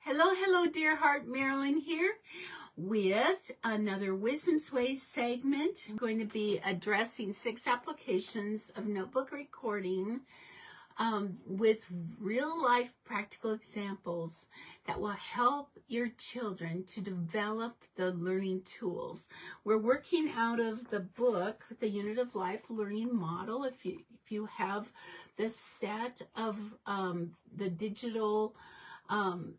Hello, dear heart. Marilyn here with another Wisdom's Ways segment. I'm going to be addressing 6 applications of notebook recording with real-life practical examples that will help your children to develop the learning tools. We're working out of the book, The Unit of Life Learning Model. If you have the set of the digital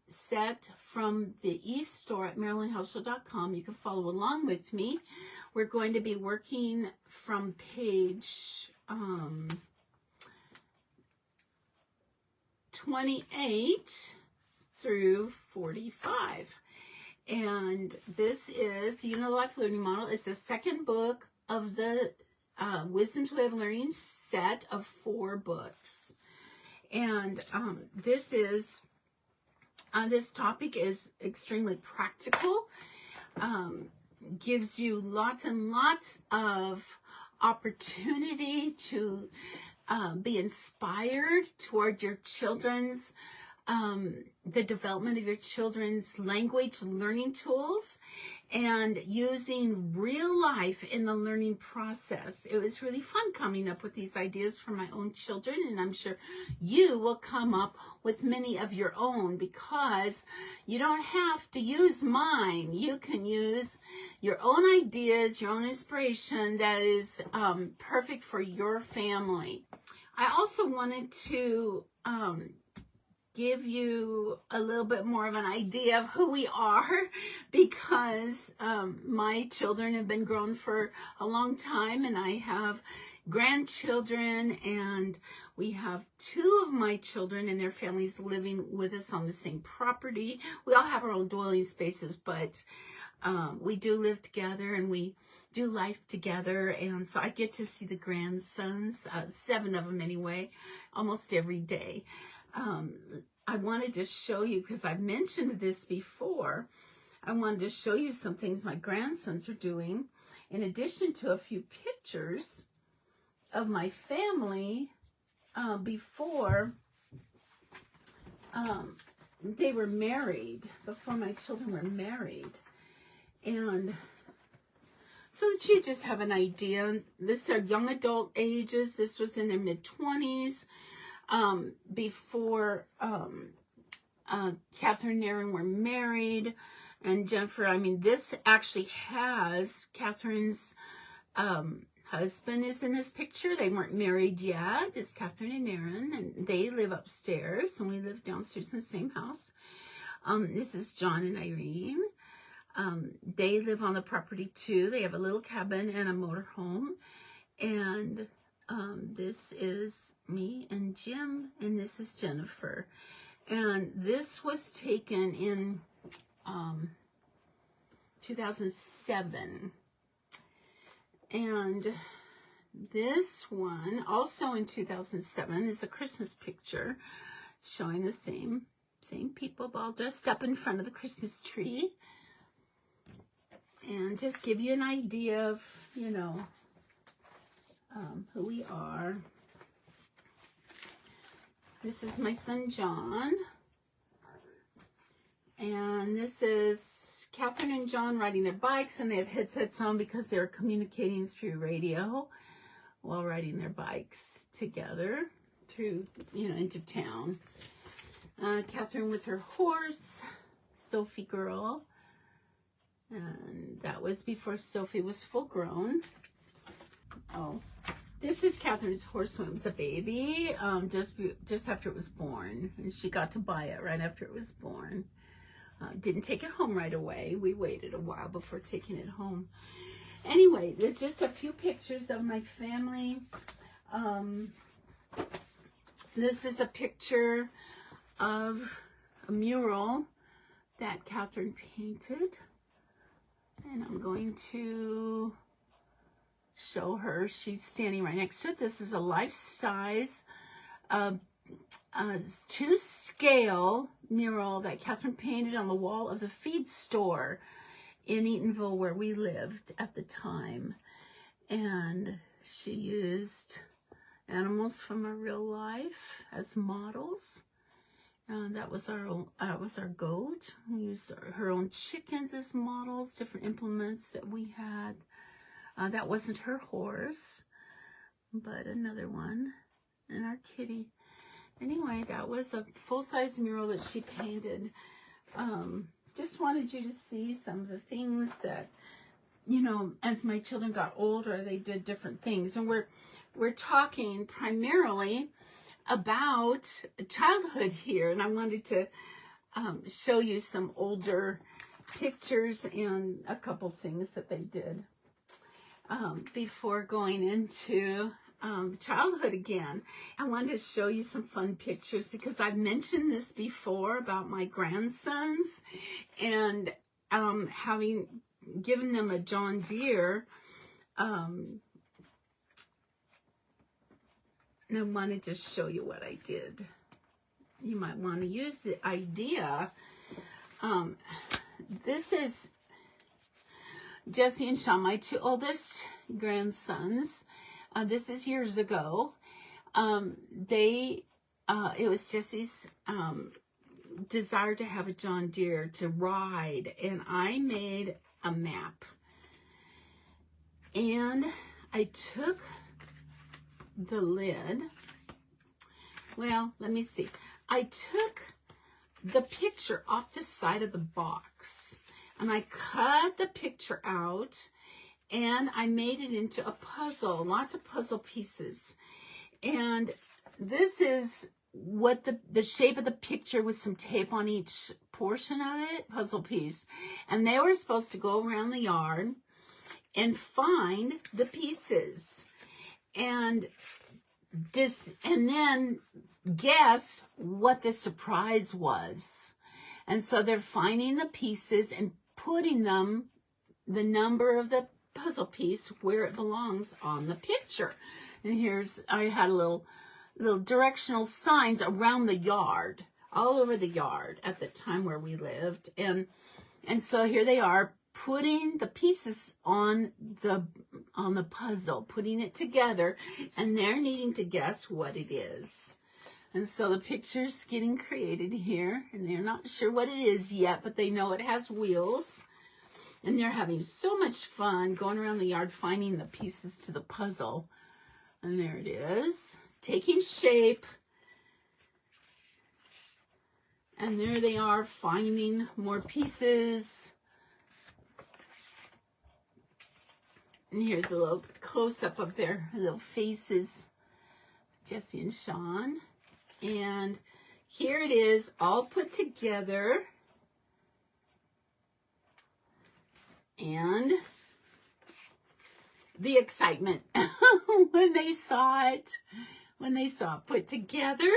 set from the e-store at MarilynHowshall.com. You can follow along with me. We're going to be working from page 28 through 45. And this is Unit of Life Learning Model. It's the second book of the Wisdom's Way of Learning set of 4 books. And this topic is extremely practical, gives you lots and lots of opportunity to be inspired toward your children's, the development of your children's language learning tools and using real life in the learning process. It was really fun coming up with these ideas for my own children, and I'm sure you will come up with many of your own, because you don't have to use mine. You can use your own ideas, your own inspiration that is perfect for your family. I also wanted to give you a little bit more of an idea of who we are, because my children have been grown for a long time, and I have grandchildren, and we have 2 of my children and their families living with us on the same property. We all have our own dwelling spaces, but we do live together and we do life together, and so I get to see the grandsons, 7 of them anyway, almost every day. I wanted to show you, because I've mentioned this before, I wanted to show you some things my grandsons are doing, in addition to a few pictures of my family before they were married, before my children were married. And so that you just have an idea. This are young adult ages. This was in their mid-20s. Before Catherine and Aaron were married, and Jennifer, I mean, this actually has Catherine's husband is in this picture. They weren't married yet. It's Catherine and Aaron, and they live upstairs, and we live downstairs in the same house. This is John and Irene. They live on the property too. They have a little cabin and a motorhome, and this is me and Jim, and this is Jennifer. And this was taken in 2007. And this one, also in 2007, is a Christmas picture showing the same people all dressed up in front of the Christmas tree. And just give you an idea of, you know, who we are. This is my son John, and this is Catherine and John riding their bikes, and they have headsets on because they're communicating through radio while riding their bikes together through, you know, into town. Catherine with her horse, Sophie girl, and that was before Sophie was full grown. Oh, this is Catherine's horse when it was a baby, just after it was born, and she got to buy it right after it was born. Didn't take it home right away. We waited a while before taking it home. Anyway, there's just a few pictures of my family. This is a picture of a mural that Catherine painted, and I'm going to show her. She's standing right next to it. This is a life-size, to-scale mural that Catherine painted on the wall of the feed store in Eatonville, where we lived at the time. And she used animals from her real life as models. That was our goat. We used her own chickens as models, different implements that we had. That wasn't her horse, but another one. And our kitty. Anyway, that was a full-size mural that she painted. Just wanted you to see some of the things that, you know, as my children got older, they did different things. And we're talking primarily about childhood here. And I wanted to show you some older pictures and a couple things that they did before going into childhood again. I wanted to show you some fun pictures because I've mentioned this before about my grandsons and having given them a John Deere. And I wanted to show you what I did. You might want to use the idea. This is Jesse and Sean, my two oldest grandsons. This is years ago. It was Jesse's desire to have a John Deere to ride, and I made a map. And I took the lid. Well, let me see. I took the picture off the side of the box, and I cut the picture out, and I made it into a puzzle, lots of puzzle pieces. And this is what the shape of the picture with some tape on each portion of it, puzzle piece. And they were supposed to go around the yard and find the pieces. And then guess what the surprise was. And so they're finding the pieces and putting them, the number of the puzzle piece where it belongs on the picture. And I had a little directional signs around the yard, all over the yard at the time where we lived. And so here they are putting the pieces on the puzzle, putting it together, and they're needing to guess what it is. And so the picture's getting created here, and they're not sure what it is yet, but they know it has wheels. And they're having so much fun going around the yard finding the pieces to the puzzle. And there it is, taking shape. And there they are finding more pieces. And here's a little close-up of their little faces, Jesse and Sean. And here it is, all put together. And the excitement when they saw it put together.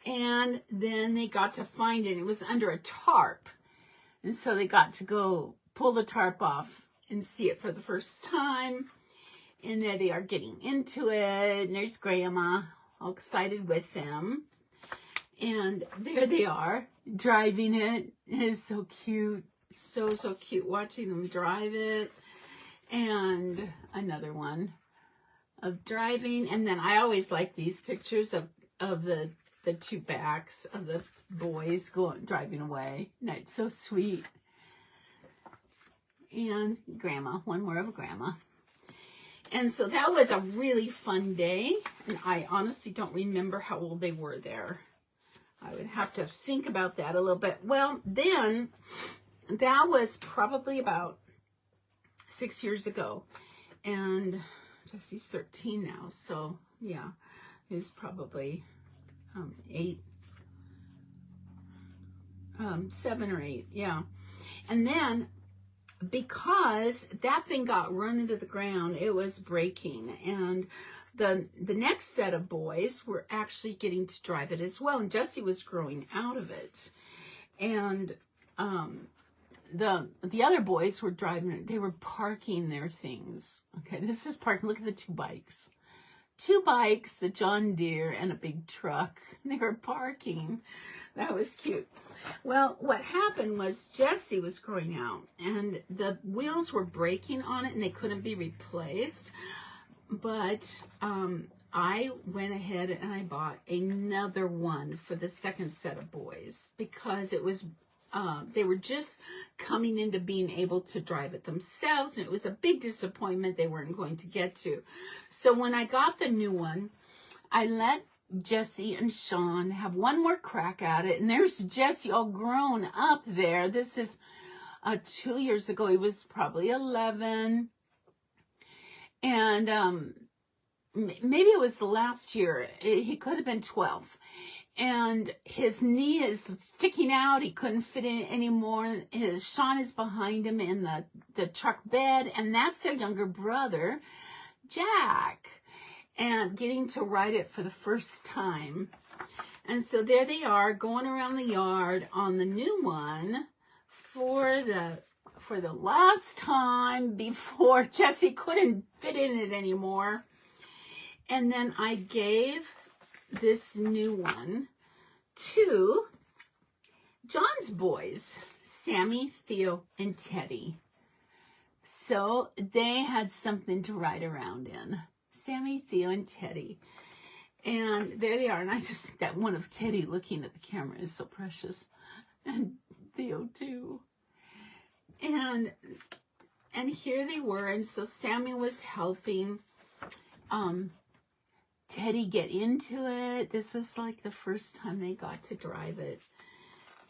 And then they got to find it. It was under a tarp. And so they got to go pull the tarp off and see it for the first time. And there they are getting into it. And there's Grandma, all excited with them. And there they are, driving it. It is so cute. So cute watching them drive it. And another one of driving. And then I always like these pictures of the two backs of the boys driving away. And it's so sweet. And Grandma, one more of Grandma. And so that was a really fun day. And I honestly don't remember how old they were there. I would have to think about that a little bit. Well, then that was probably about 6 years ago. And Jesse's 13 now. So yeah, he was probably 7 or 8. Yeah. And then because that thing got run into the ground, it was breaking. And the next set of boys were actually getting to drive it as well. And Jesse was growing out of it. And the other boys were driving it. They were parking their things. Okay, this is parking. Look at the two bikes. 2 bikes, a John Deere, and a big truck. They were parking. That was cute. Well, what happened was Jesse was growing out, and the wheels were breaking on it, and they couldn't be replaced. But I went ahead and I bought another one for the second set of boys because it was, they were just coming into being able to drive it themselves, and it was a big disappointment they weren't going to get to. So when I got the new one, I let Jesse and Sean have one more crack at it, and there's Jesse all grown up there. This is 2 years ago. He was probably 11, and maybe it was the last year. He could have been 12. And his knee is sticking out. He couldn't fit in anymore. Sean is behind him in the truck bed, and that's their younger brother, Jack, and getting to ride it for the first time. And so there they are going around the yard on the new one for the last time before Jesse couldn't fit in it anymore. And then I gave this new one to John's boys, Sammy, Theo, and Teddy. So they had something to ride around in. Sammy, Theo, and Teddy. And there they are. And I just think that one of Teddy looking at the camera is so precious. And Theo too. And here they were. And so Sammy was helping Teddy get into it. This was like the first time they got to drive it.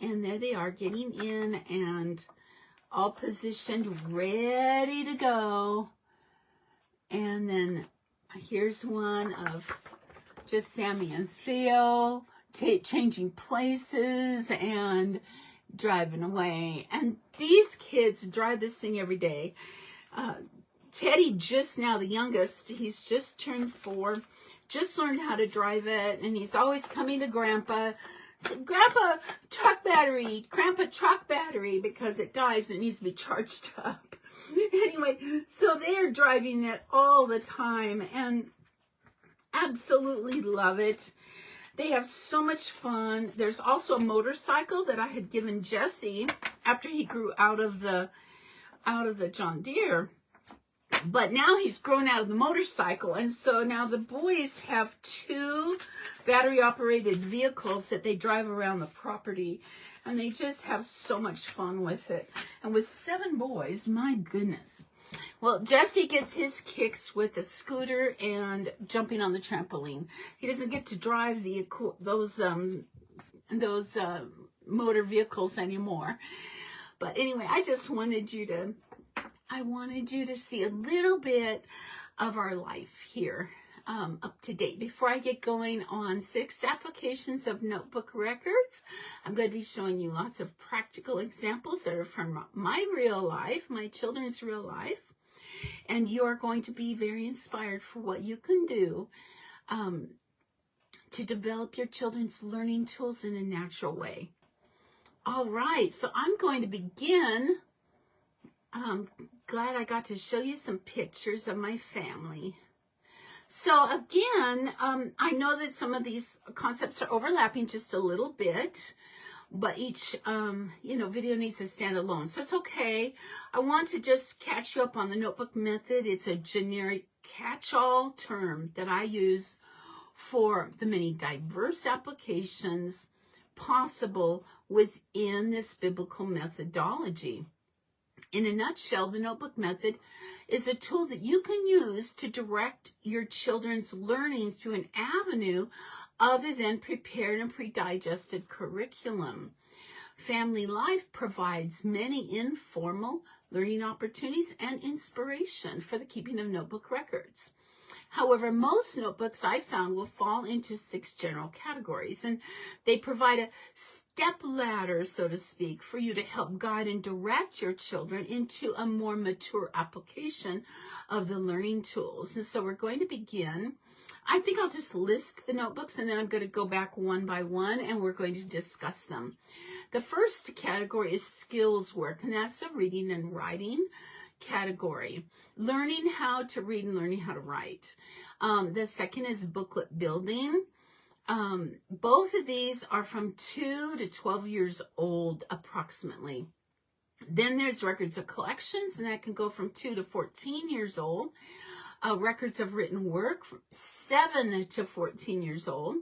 And there they are getting in and all positioned, ready to go. And then here's one of just Sammy and Theo changing places and driving away. And these kids drive this thing every day. Teddy, just now the youngest, he's just turned 4, just learned how to drive it, and he's always coming to Grandpa, Grandpa, truck battery, because it dies, it needs to be charged up. Anyway, so they are driving it all the time and absolutely love it. They have so much fun. There's also a motorcycle that I had given Jesse after he grew out of the John Deere. But now he's grown out of the motorcycle, and so now the boys have 2 battery-operated vehicles that they drive around the property, and they just have so much fun with it. And with 7 boys, my goodness. Well, Jesse gets his kicks with the scooter and jumping on the trampoline. He doesn't get to drive those motor vehicles anymore. But anyway, I just wanted you to see a little bit of our life here, up to date. Before I get going on 6 applications of notebook records, I'm going to be showing you lots of practical examples that are from my real life, my children's real life, and you are going to be very inspired for what you can do to develop your children's learning tools in a natural way. All right, so I'm going to begin. Glad I got to show you some pictures of my family. So again, I know that some of these concepts are overlapping just a little bit, but each, video needs to stand alone. So it's okay. I want to just catch you up on the notebook method. It's a generic catch-all term that I use for the many diverse applications possible within this biblical methodology. In a nutshell, the notebook method is a tool that you can use to direct your children's learning through an avenue other than prepared and pre-digested curriculum. Family life provides many informal learning opportunities and inspiration for the keeping of notebook records. However, most notebooks I found will fall into 6 general categories, and they provide a step ladder, so to speak, for you to help guide and direct your children into a more mature application of the learning tools. And so we're going to begin. I think I'll just list the notebooks, and then I'm going to go back one by one, and we're going to discuss them. The first category is skills work, and that's the reading and writing category. Learning how to read and learning how to write. The second is booklet building. Both of these are from 2 to 12 years old approximately. Then there's records of collections, and that can go from 2 to 14 years old. records of written work, 7 to 14 years old.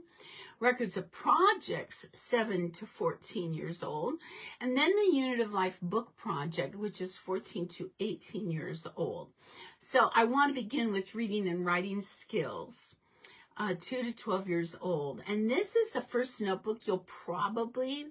Records of projects, 7 to 14 years old. And then the Unit of Life book project, which is 14 to 18 years old. So I want to begin with reading and writing skills, 2 to 12 years old. And this is the first notebook you'll probably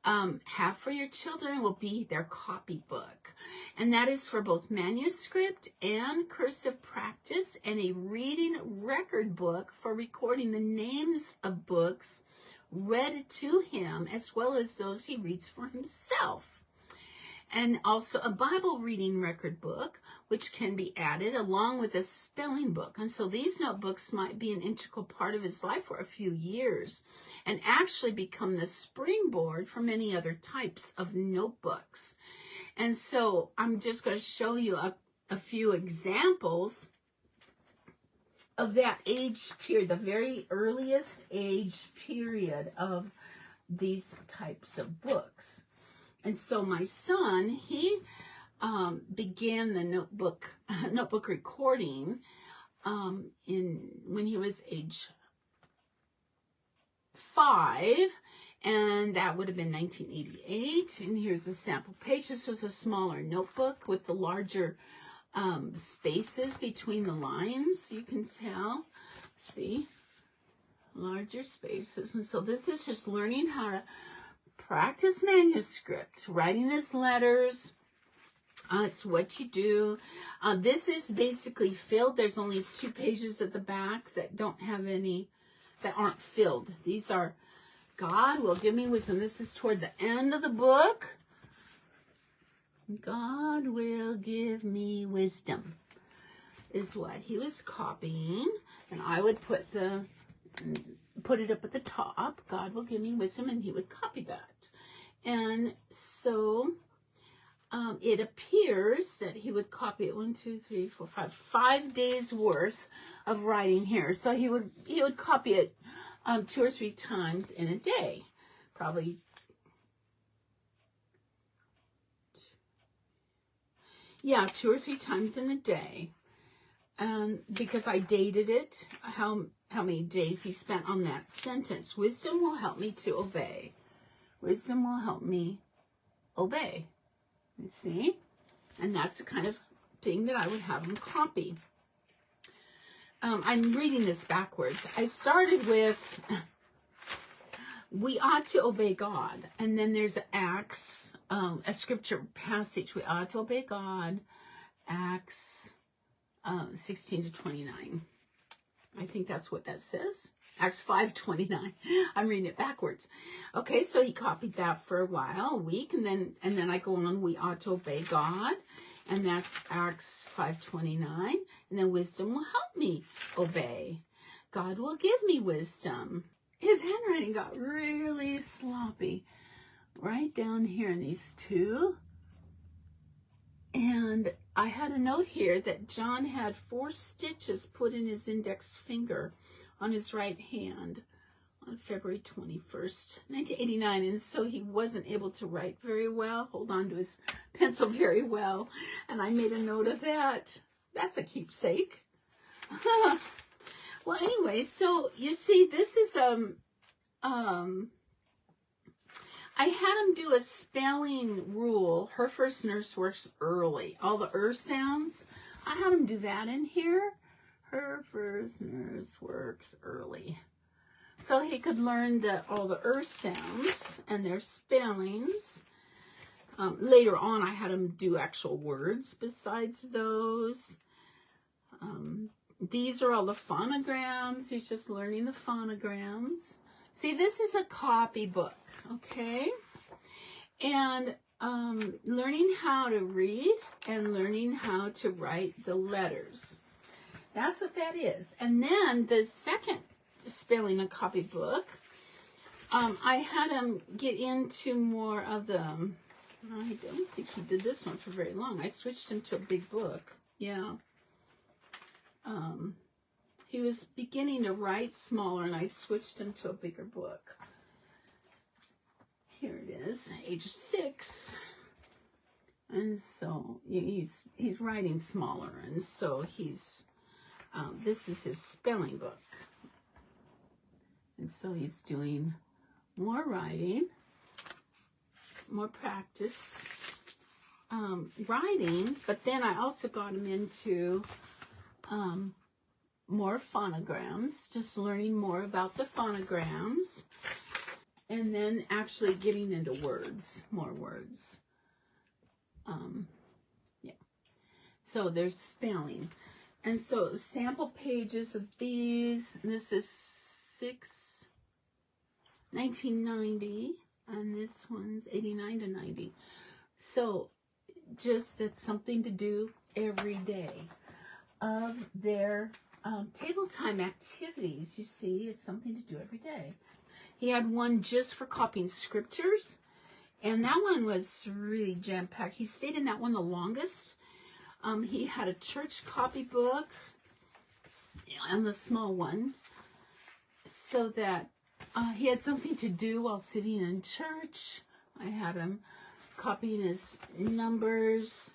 have for your children, will be their copybook. And that is for both manuscript and cursive practice, and a reading record book for recording the names of books read to him, as well as those he reads for himself. And also a Bible reading record book, which can be added along with a spelling book. And so these notebooks might be an integral part of his life for a few years and actually become the springboard for many other types of notebooks. And so I'm just going to show you a few examples of that age period, the very earliest age period of these types of books. And so my son, he began the notebook recording when he was age 5, and that would have been 1988. And here's a sample page. This was a smaller notebook with the larger spaces between the lines. You can tell, see, larger spaces. And so this is just learning how to practice manuscript, writing his letters. It's what you do. This is basically filled. There's only 2 pages at the back that don't have any, that aren't filled. These are, God will give me wisdom. This is toward the end of the book. God will give me wisdom is what he was copying. And I would put it up at the top. God will give me wisdom, and he would copy that. And so it appears that he would copy it 1, 2, 3, 4, 5 days worth of writing here. So he would copy it 2 or 3 times in a day, probably. Yeah, 2 or 3 times in a day. Because I dated it, how many days he spent on that sentence. Wisdom will help me to obey. Wisdom will help me obey. You see? And that's the kind of thing that I would have him copy. I'm reading this backwards. I started with, we ought to obey God. And then there's Acts, a scripture passage. We ought to obey God. Acts 16 to 29. I think that's what that says. Acts 5:29. I'm reading it backwards. Okay, so he copied that for a while, a week, and then I go on, we ought to obey God, and that's Acts 5:29. And then wisdom will help me obey. God will give me wisdom. His handwriting got really sloppy right down here in these 2. And I had a note here that John had 4 stitches put in his index finger on his right hand on February 21st, 1989. And so he wasn't able to write very well, hold on to his pencil very well. And I made a note of that. That's a keepsake. Well, anyway, so you see, this is, I had him do a spelling rule. Her first nurse works early. All the sounds, I had him do that in here. Her first nurse works early. So he could learn all the sounds and their spellings. Later on, I had him do actual words besides those. These are all the phonograms. He's just learning the phonograms. See, this is a copybook, okay? And learning how to read and learning how to write the letters. That's what that is. And then the second spelling a copybook, I had him get into more of the, I don't think he did this one for very long. I switched him to a big book. Yeah. He was beginning to write smaller, and I switched him to a bigger book. Here it is, age 6. And so he's writing smaller, and so he's This is his spelling book. And so he's doing more writing, more practice writing, but then I also got him into more phonograms, just learning more about the phonograms, and then actually getting into words, more words. Yeah. So there's spelling. And so sample pages of these, this is 1990, and this one's 89 to 90. So just that's something to do every day of their table time activities. You see, it's something to do every day. He had one just for copying scriptures, and that one was really jam-packed. He stayed in that one the longest. He had a church copybook and the small one, so that he had something to do while sitting in church. I had him copying his numbers.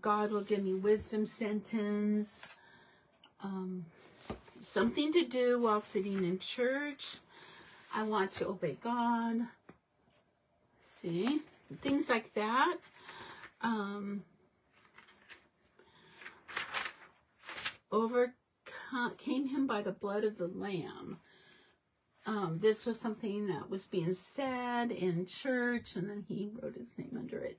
God will give me wisdom sentence. Something to do while sitting in church. I want to obey God. See? Things like that. Overcame him by the blood of the Lamb. This was something that was being said in church, and then he wrote his name under it.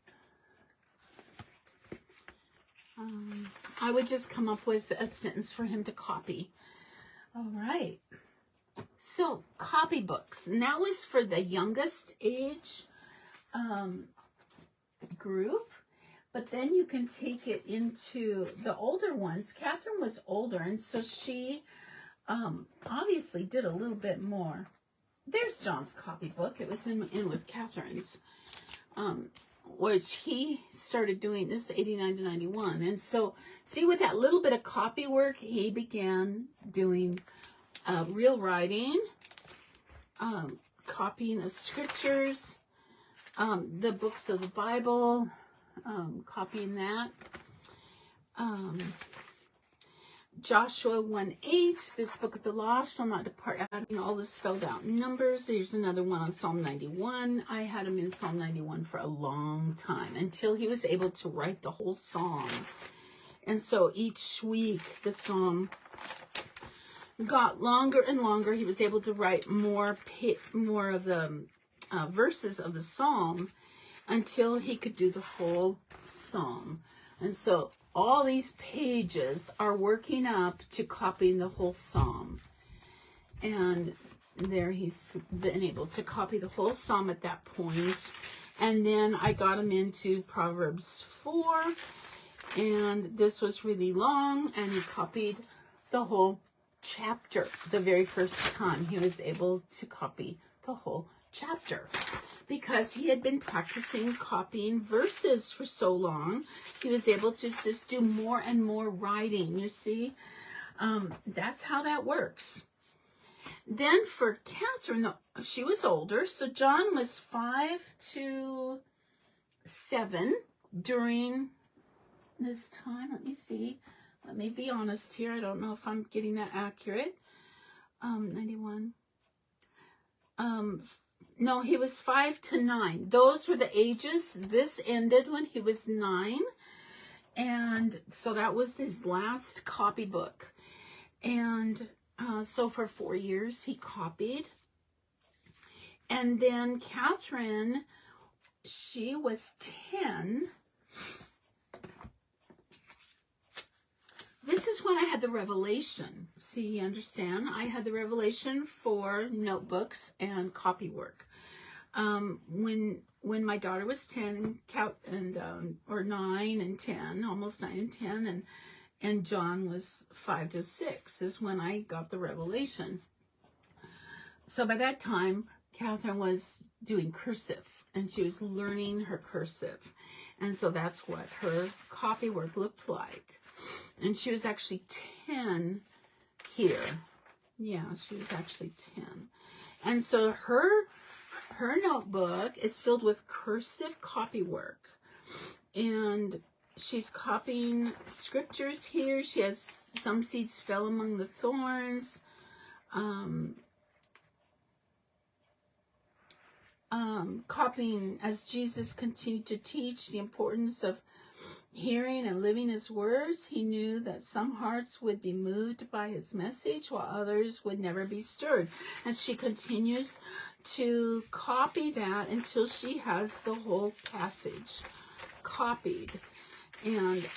I would just come up with a sentence for him to copy. All right. So, copybooks. And that was for the youngest age group. But then you can take it into the older ones. Catherine was older, and so she obviously did a little bit more. There's John's copybook. It was in with Catherine's, which he started doing. This is 89 to 91. And so, see, with that little bit of copy work, he began doing real writing, copying of scriptures, the books of the Bible, copying that. Joshua 1:8, this book of the law shall not depart out of all the spelled out numbers. There's another one on Psalm 91. I had him in Psalm 91 for a long time until he was able to write the whole psalm. And so each week the psalm got longer and longer. He was able to write more of the verses of the psalm until he could do the whole psalm. And so all these pages are working up to copying the whole psalm. And there he's been able to copy the whole psalm at that point. And then I got him into Proverbs 4. And this was really long. And he copied the whole chapter the very first time. He was able to copy the whole chapter, because he had been practicing copying verses for so long. He was able to just do more and more writing, you see. That's how that works. Then for Catherine, she was older, so John was 5 to 7 during this time. Let me see. Let me be honest here. I don't know if I'm getting that accurate. 91. No, he was 5 to 9. Those were the ages. This ended when he was 9. And so that was his last copybook. And so for 4 years he copied. And then Catherine, she was 10. This is when I had the revelation. See, you understand? I had the revelation for notebooks and copy work. When my daughter was 10 or 9 and 10, almost 9 and 10, and John was 5 to 6 is when I got the revelation. So by that time, Catherine was doing cursive, and she was learning her cursive. And so that's what her copy work looked like. And she was actually 10 here. Yeah, she was actually 10. And so her notebook is filled with cursive copy work. And she's copying scriptures here. She has some seeds fell among the thorns. Copying as Jesus continued to teach the importance of hearing and living his words. He knew that some hearts would be moved by his message while others would never be stirred. And she continues to copy that until she has the whole passage copied. And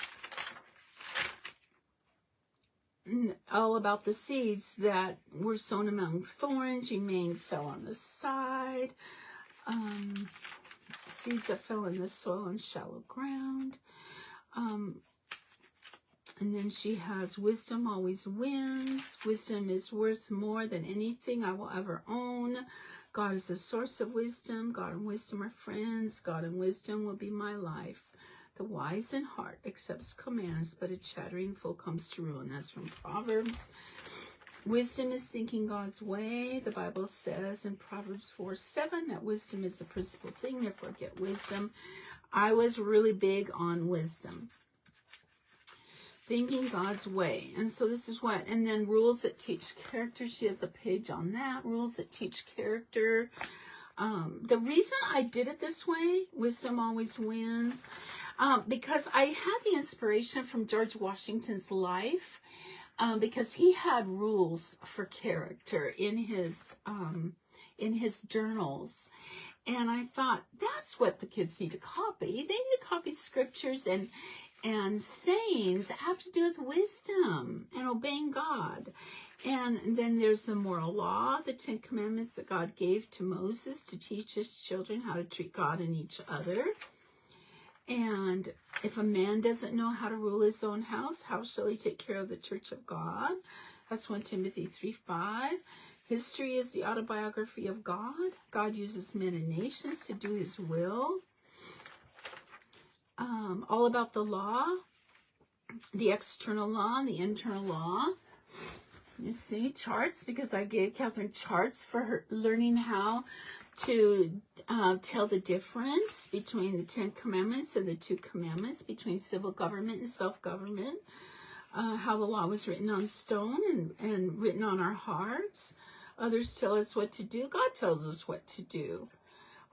all about the seeds that were sown among thorns, remained, fell on the side. Seeds that fell in the soil and shallow ground. And then she has wisdom always wins. Wisdom is worth more than anything I will ever own. God is the source of wisdom. God and wisdom are friends. God and wisdom will be my life. The wise in heart accepts commands, but a chattering fool comes to ruin. That's from Proverbs. Wisdom is thinking God's way. The Bible says in Proverbs 4:7 that wisdom is the principal thing, therefore get wisdom. I was really big on wisdom. Thinking God's way. And so this is what, and then rules that teach character. She has a page on that. Rules that teach character. The reason I did it this way, wisdom always wins, because I had the inspiration from George Washington's life. Because he had rules for character in his journals. And I thought, that's what the kids need to copy. They need to copy scriptures and sayings that have to do with wisdom and obeying God. And then there's the moral law, the 10 Commandments that God gave to Moses to teach his children how to treat God and each other. And if a man doesn't know how to rule his own house, how shall he take care of the church of God? That's 1 Timothy 3:5. History is the autobiography of God. God uses men and nations to do his will. All about the law, the external law and the internal law. You see, charts, because I gave Catherine charts for her learning how to tell the difference between the 10 Commandments and the 2 Commandments, between civil government and self-government, how the law was written on stone and written on our hearts. Others tell us what to do. God tells us what to do.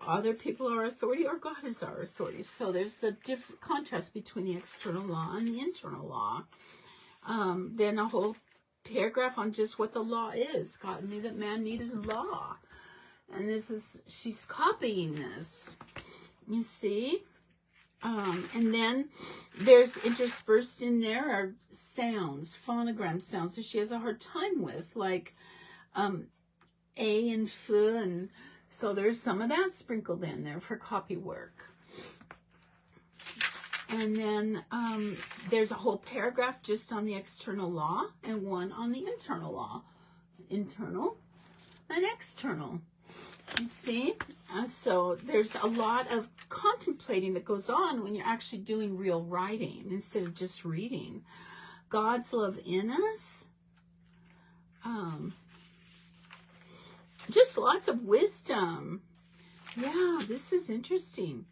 Other people are authority, or God is our authority. So there's a different contrast between the external law and the internal law. Then a whole paragraph on just what the law is. God knew that man needed a law. And this is, she's copying this, you see. And then there's interspersed in there are sounds, phonogram sounds that she has a hard time with, like A and F, and so there's some of that sprinkled in there for copy work. And then there's a whole paragraph just on the external law and one on the internal law. Internal and external. You see? So there's a lot of contemplating that goes on when you're actually doing real writing instead of just reading. God's love in us. Just lots of wisdom. Yeah, this is interesting.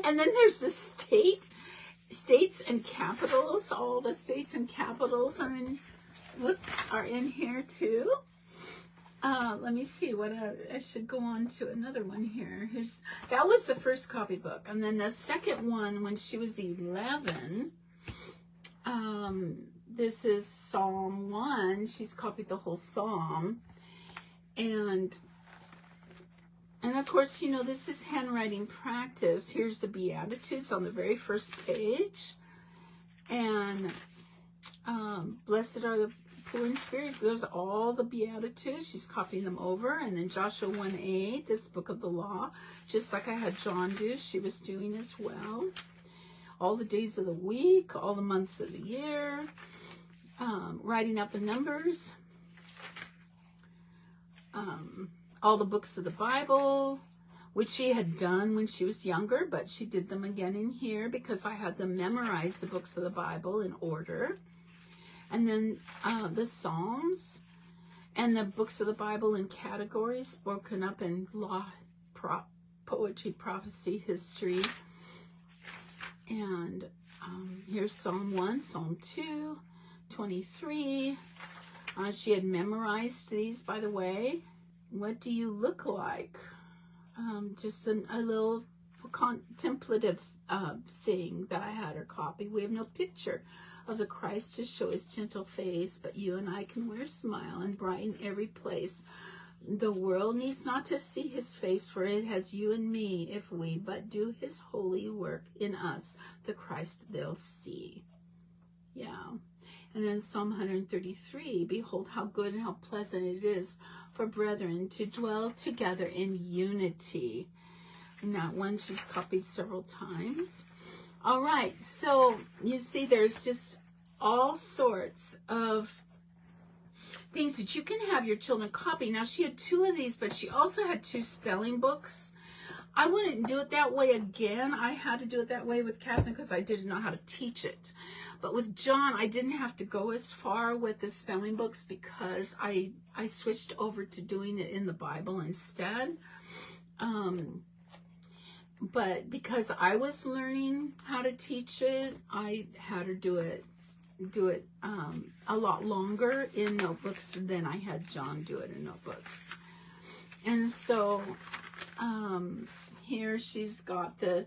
And then there's the states and capitals. All the states and capitals are in here too. Let me see what I should go on to another one here. That was the first copybook. And then the second one, when she was 11, this is Psalm 1. She's copied the whole Psalm. And of course, you know, this is handwriting practice. Here's the Beatitudes on the very first page. And blessed are the poor in spirit. There's all the Beatitudes. She's copying them over. And then Joshua 1:8, this book of the law, just like I had John do, she was doing as well. All the days of the week, all the months of the year, writing out the numbers, all the books of the Bible, which she had done when she was younger, but she did them again in here because I had them memorize the books of the Bible in order. And then the Psalms and the books of the Bible in categories broken up in law, poetry, prophecy, history, And here's Psalm 1, Psalm 2, 23. She had memorized these, by the way. What do you look like? Just a little contemplative thing that I had her copy. We have no picture of the Christ to show his gentle face, but you and I can wear a smile and brighten every place. The world needs not to see his face, for it has you and me, if we but do his holy work in us, the Christ they'll see. Yeah. And then Psalm 133, behold how good and how pleasant it is for brethren to dwell together in unity. And that one she's copied several times. All right, so you see there's just all sorts of things that you can have your children copy. Now, she had 2 of these, but she also had 2 spelling books. I wouldn't do it that way again. I had to do it that way with Catherine because I didn't know how to teach it. But with John, I didn't have to go as far with the spelling books because I switched over to doing it in the Bible instead. But because I was learning how to teach it, I had to do it a lot longer in notebooks than I had John do it in notebooks. And so here she's got the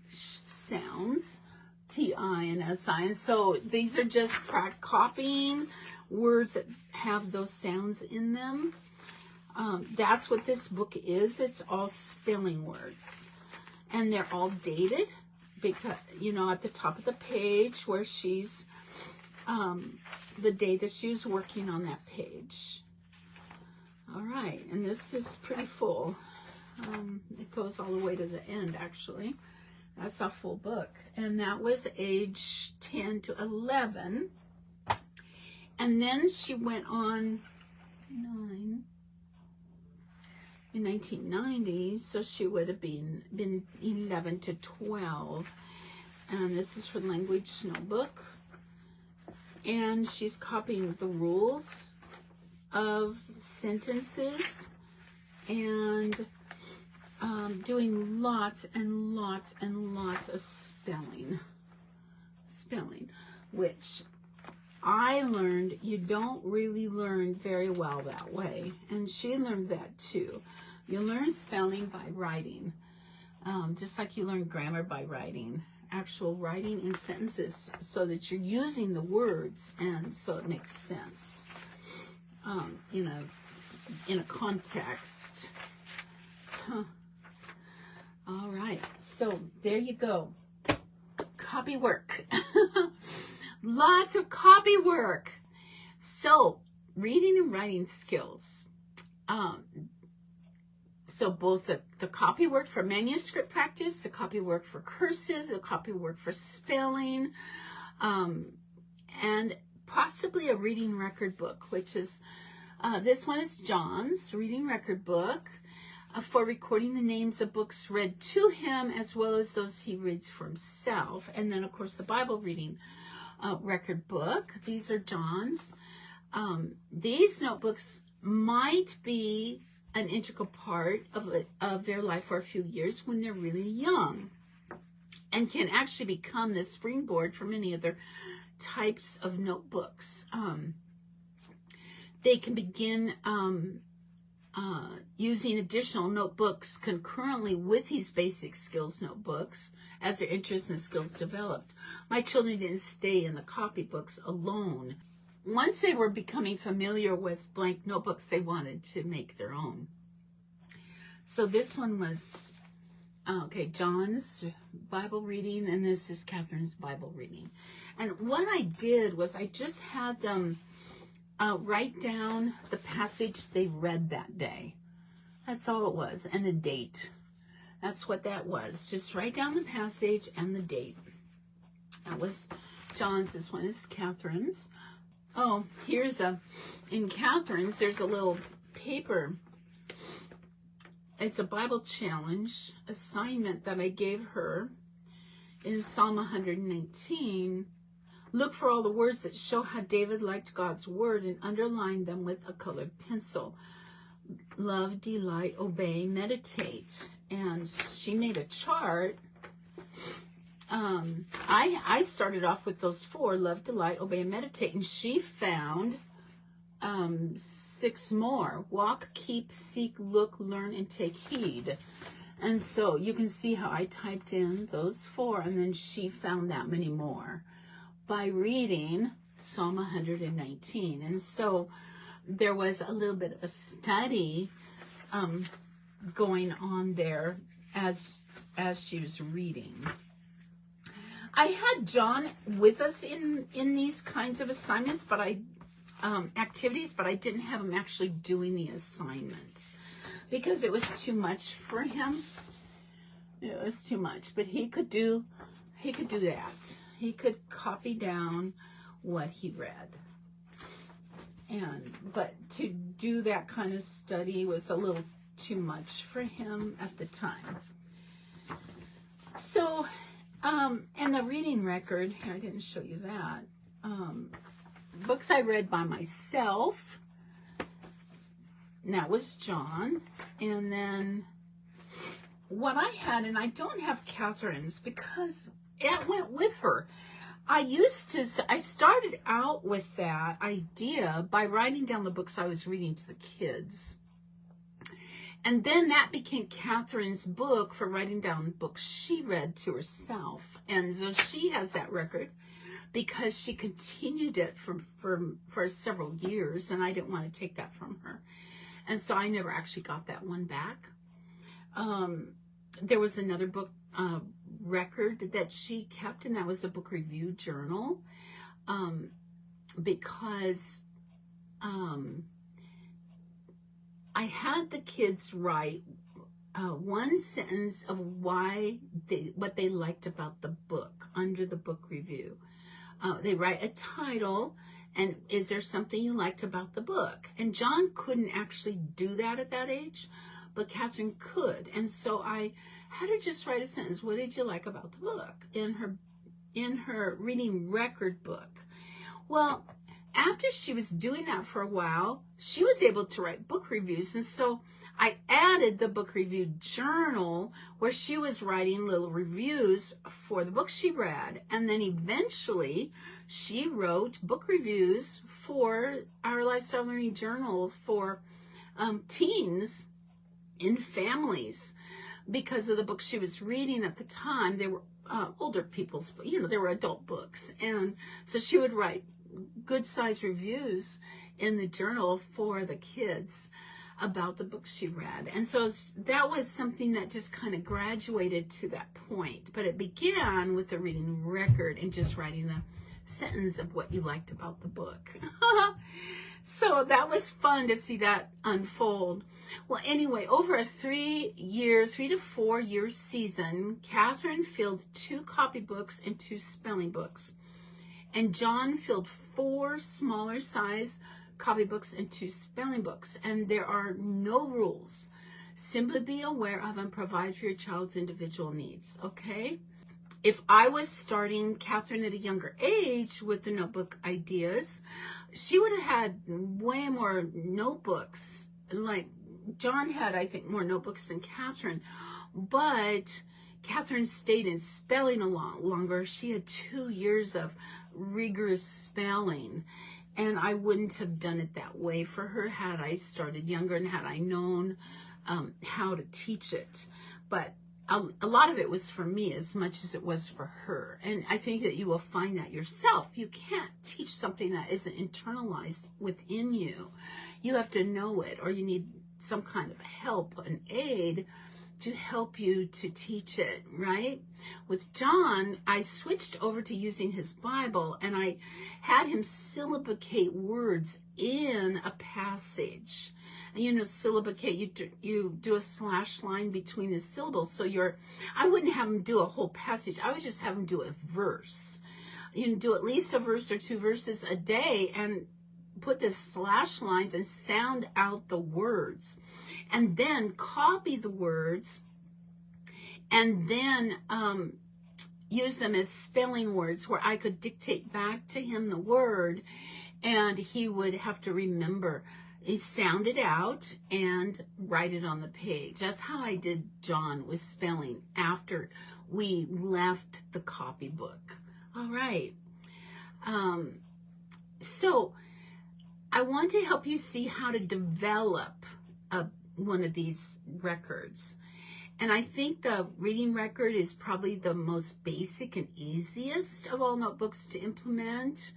sounds, T-I and S-I. And so these are just copying words that have those sounds in them. That's what this book is. It's all spelling words. And they're all dated because, you know, at the top of the page where she's, the day that she was working on that page. All right. And this is pretty full. It goes all the way to the end, actually. That's a full book. And that was age 10 to 11. And then she went on 9 in 1990, so she would have been 11 to 12. And this is her language notebook. And she's copying the rules of sentences and doing lots and lots and lots of spelling, which I learned you don't really learn very well that way. And she learned that too. You learn spelling by writing, just like you learn grammar by writing, actual writing in sentences so that you're using the words and so it makes sense in a context. All right, so there you go. Copy work. Lots of copy work. So reading and writing skills. So both the copy work for manuscript practice, the copy work for cursive, the copy work for spelling, and possibly a reading record book, which is, this one is John's reading record book. For recording the names of books read to him as well as those he reads for himself. And then, of course, the Bible reading record book. These are John's. These notebooks might be an integral part of their life for a few years when they're really young and can actually become the springboard for many other types of notebooks. They can begin using additional notebooks concurrently with these basic skills notebooks as their interests and skills developed. My children didn't stay in the copybooks alone. Once they were becoming familiar with blank notebooks, they wanted to make their own. So this one was, okay, John's Bible reading, and this is Catherine's Bible reading. And what I did was I just had them write down the passage they read that day. That's all it was, and a date. That's what that was. Just write down the passage and the date. That was John's. This one is Catherine's. Oh, here's in Catherine's, there's a little paper. It's a Bible challenge assignment that I gave her in Psalm 119. Look for all the words that show how David liked God's word and underline them with a colored pencil. Love, delight, obey, meditate. And she made a chart I started off with those 4: love, delight, obey, and meditate, and she found 6 more: walk, keep, seek, look, learn, and take heed. And so you can see how I typed in those 4, and then she found that many more by reading Psalm 119. And so there was a little bit of a study going on there as she was reading. I had John with us in these kinds of assignments, but activities, but I didn't have him actually doing the assignment because it was too much for him. It was too much, but he could do that. He could copy down what he read. But to do that kind of study was a little too much for him at the time. So, and the reading record, here, I didn't show you that. Books I read by myself, and that was John. And then what I had, and I don't have Catherine's because it went with her. I started out with that idea by writing down the books I was reading to the kids. And then that became Catherine's book for writing down books she read to herself. And so she has that record because she continued it for several years, and I didn't want to take that from her. And so I never actually got that one back. There was another book record that she kept, and that was a book review journal, because I had the kids write one sentence of what they liked about the book under the book review. They write a title, and is there something you liked about the book? And John couldn't actually do that at that age, but Catherine could. And so I had her just write a sentence. What did you like about the book in her reading record book? Well, after she was doing that for a while, she was able to write book reviews. And so I added the book review journal where she was writing little reviews for the books she read. And then eventually she wrote book reviews for our Lifestyle Learning Journal for teens in families because of the books she was reading at the time. They were older people's, they were adult books. And so she would write good size reviews in the journal for the kids about the books she read. And so that was something that just kind of graduated to that point. But it began with a reading record and just writing a sentence of what you liked about the book. So that was fun to see that unfold. Well, anyway, over a 3 to 4 year season, Catherine filled 2 copybooks and 2 spelling books. And John filled 4 smaller size copybooks and 2 spelling books. And there are no rules. Simply be aware of and provide for your child's individual needs, okay? If I was starting Catherine at a younger age with the notebook ideas, she would have had way more notebooks. Like John had, I think, more notebooks than Catherine. But Catherine stayed in spelling a lot longer. She had 2 years of rigorous spelling. And I wouldn't have done it that way for her had I started younger and had I known how to teach it. But a lot of it was for me as much as it was for her. And I think that you will find that yourself. You can't teach something that isn't internalized within you. You have to know it, or you need some kind of help, an aid to help you to teach it, right? With John, I switched over to using his Bible, and I had him syllabicate words in a passage. And syllabicate, you do a slash line between the syllables. So I wouldn't have him do a whole passage. I would just have him do a verse. Do at least a verse or 2 verses a day and put the slash lines and sound out the words. And then copy the words and then use them as spelling words where I could dictate back to him the word and he would have to remember You sound it out and write it on the page. That's how I did John with spelling after we left the copybook. All right. So I want to help you see how to develop one of these records. And I think the reading record is probably the most basic and easiest of all notebooks to implement.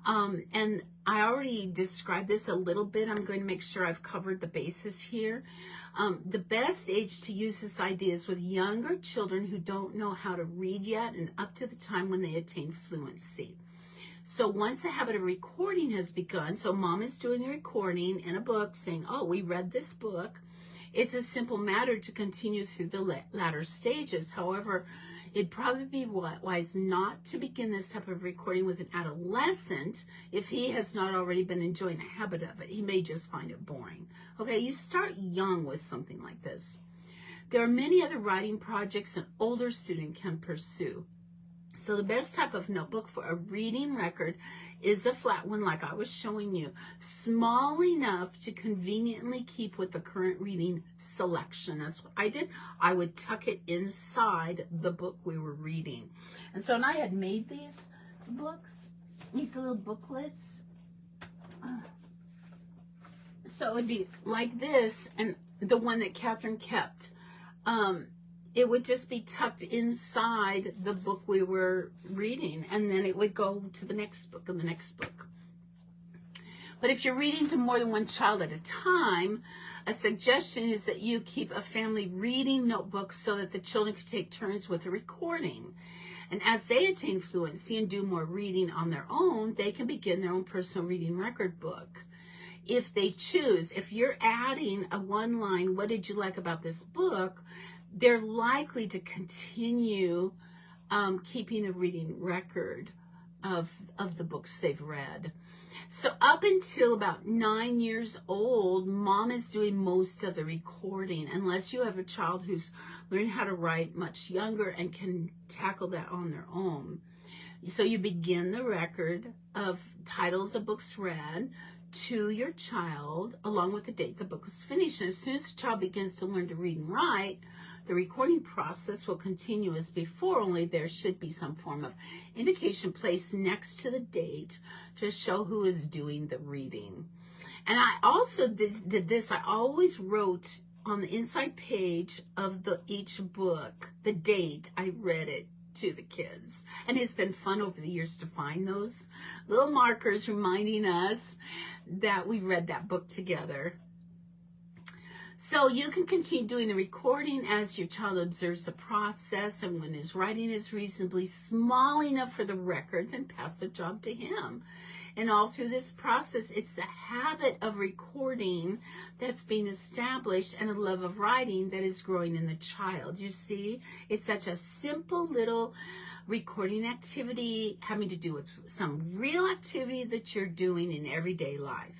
And I already described this a little bit. I'm going to make sure I've covered the bases here. The best age to use this idea is with younger children who don't know how to read yet and up to the time when they attain fluency. So once the habit of recording has begun, so mom is doing the recording in a book saying, oh, we read this book. It's a simple matter to continue through the latter stages. However, it'd probably be wise not to begin this type of recording with an adolescent if he has not already been enjoying the habit of it. He may just find it boring. Okay, you start young with something like this. There are many other writing projects an older student can pursue. So the best type of notebook for a reading record is a flat one like I was showing you, small enough to conveniently keep with the current reading selection. That's what I did. I would tuck it inside the book we were reading. And so, and I had made these books, these little booklets. So it would be like this, and the one that Catherine kept. It would just be tucked inside the book we were reading, and then it would go to the next book and the next book. But if you're reading to more than one child at a time, a suggestion is that you keep a family reading notebook so that the children can take turns with the recording. And as they attain fluency and do more reading on their own, they can begin their own personal reading record book. If they choose, if you're adding a one line, what did you like about this book? They're likely to continue keeping a reading record of the books they've read. So up until about 9 years old, mom is doing most of the recording, unless you have a child who's learned how to write much younger and can tackle that on their own. So you begin the record of titles of books read to your child, along with the date the book was finished. And as soon as the child begins to learn to read and write, the recording process will continue as before, only there should be some form of indication placed next to the date to show who is doing the reading. And I also did this. I always wrote on the inside page of each book the date I read it to the kids. And it's been fun over the years to find those little markers reminding us that we read that book together. So you can continue doing the recording as your child observes the process, and when his writing is reasonably small enough for the record, then pass the job to him. And all through this process, it's the habit of recording that's being established and a love of writing that is growing in the child. You see, it's such a simple little recording activity having to do with some real activity that you're doing in everyday life.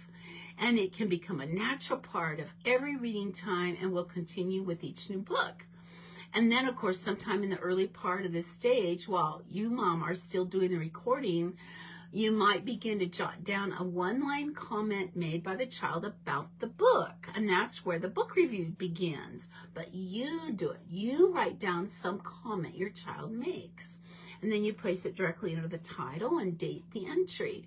And it can become a natural part of every reading time and will continue with each new book. And then, of course, sometime in the early part of this stage, while you, mom, are still doing the recording, you might begin to jot down a one-line comment made by the child about the book. And that's where the book review begins. But you do it. You write down some comment your child makes. And then you place it directly under the title and date the entry.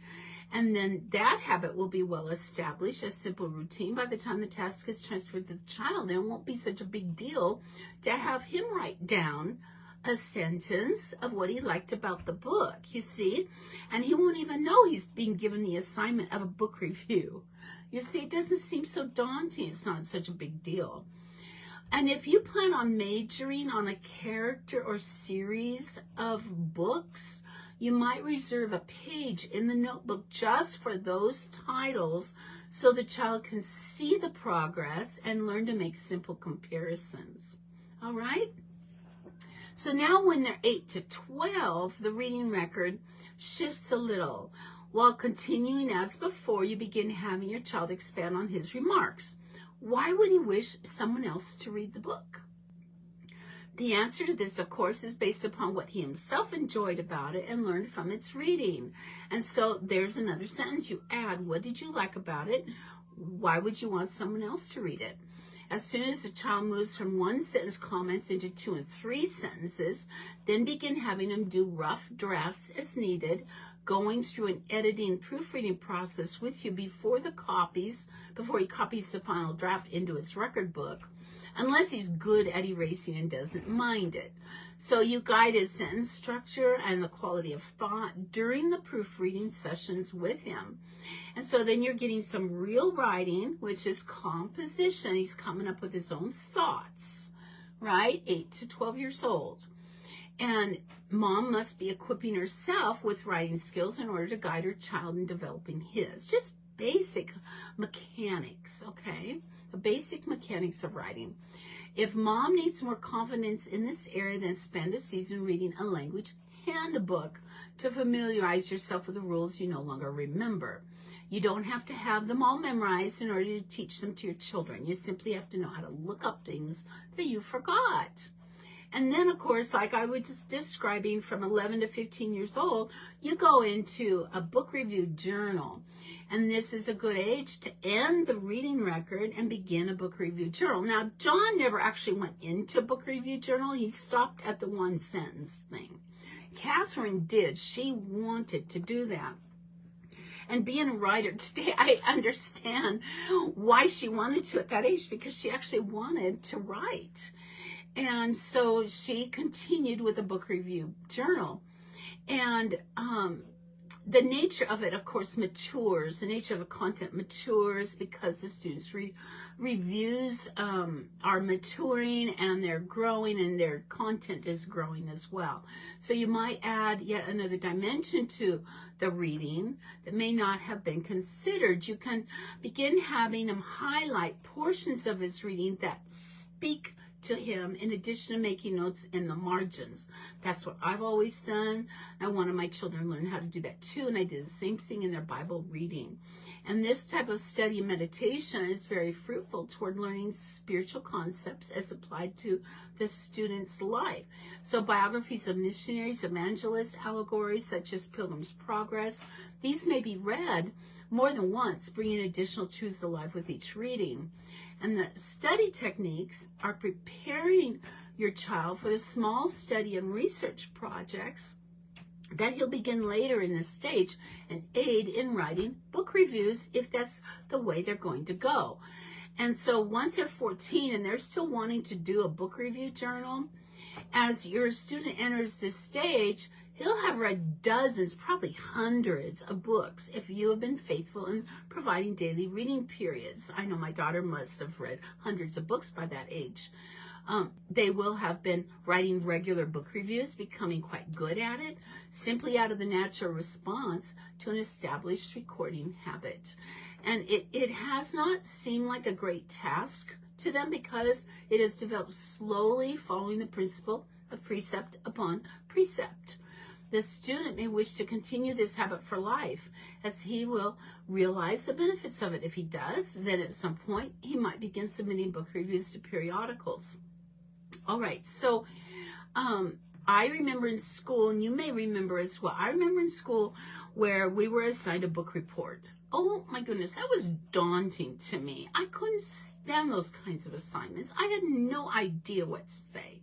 And then that habit will be well established, a simple routine. By the time the task is transferred to the child, it won't be such a big deal to have him write down a sentence of what he liked about the book, you see? And he won't even know he's being given the assignment of a book review. You see, it doesn't seem so daunting. It's not such a big deal. And if you plan on majoring on a character or series of books, you might reserve a page in the notebook just for those titles so the child can see the progress and learn to make simple comparisons. All right? So now when they're 8 to 12, the reading record shifts a little. While continuing as before, you begin having your child expand on his remarks. Why would he wish someone else to read the book? The answer to this, of course, is based upon what he himself enjoyed about it and learned from its reading. And so there's another sentence you add. What did you like about it? why would you want someone else to read it? As soon as a child moves from one sentence comments into 2 and 3 sentences, then begin having them do rough drafts as needed, going through an editing proofreading process with you before he copies the final draft into his record book, unless he's good at erasing and doesn't mind it. So you guide his sentence structure and the quality of thought during the proofreading sessions with him. And so then you're getting some real writing, which is composition. He's coming up with his own thoughts, right? 8 to 12 years old. And mom must be equipping herself with writing skills in order to guide her child in developing his. Just basic mechanics, okay? The basic mechanics of writing. If mom needs more confidence in this area, then spend a season reading a language handbook to familiarize yourself with the rules you no longer remember. You don't have to have them all memorized in order to teach them to your children. You simply have to know how to look up things that you forgot. And then, of course, like I was just describing, from 11 to 15 years old, you go into a book review journal. And this is a good age to end the reading record and begin a book review journal. Now, John never actually went into a book review journal. He stopped at the one sentence thing. Catherine did. She wanted to do that. And being a writer today, I understand why she wanted to at that age, because she actually wanted to write. And so she continued with a book review journal. And the nature of it, of course, matures. The nature of the content matures because the students' reviews are maturing, and they're growing, and their content is growing as well. So you might add yet another dimension to the reading that may not have been considered. You can begin having him highlight portions of his reading that speak to him, in addition to making notes in the margins. That's what I've always done. I wanted my children to learn how to do that too, and I did the same thing in their Bible reading. And this type of study and meditation is very fruitful toward learning spiritual concepts as applied to the student's life. So biographies of missionaries, evangelists, allegories such as Pilgrim's Progress, these may be read more than once, bringing additional truths alive with each reading. And the study techniques are preparing your child for the small study and research projects that he'll begin later in this stage, and aid in writing book reviews if that's the way they're going to go. And so once they're 14 and they're still wanting to do a book review journal, as your student enters this stage, he'll have read dozens, probably hundreds of books if you have been faithful in providing daily reading periods. I know my daughter must have read hundreds of books by that age. They will have been writing regular book reviews, becoming quite good at it, simply out of the natural response to an established recording habit. And it has not seemed like a great task to them, because it has developed slowly, following the principle of precept upon precept. The student may wish to continue this habit for life, as he will realize the benefits of it. If he does, then at some point he might begin submitting book reviews to periodicals. All right, so I remember in school, and you may remember as well, I remember in school where we were assigned a book report. Oh my goodness, that was daunting to me. I couldn't stand those kinds of assignments. I had no idea what to say.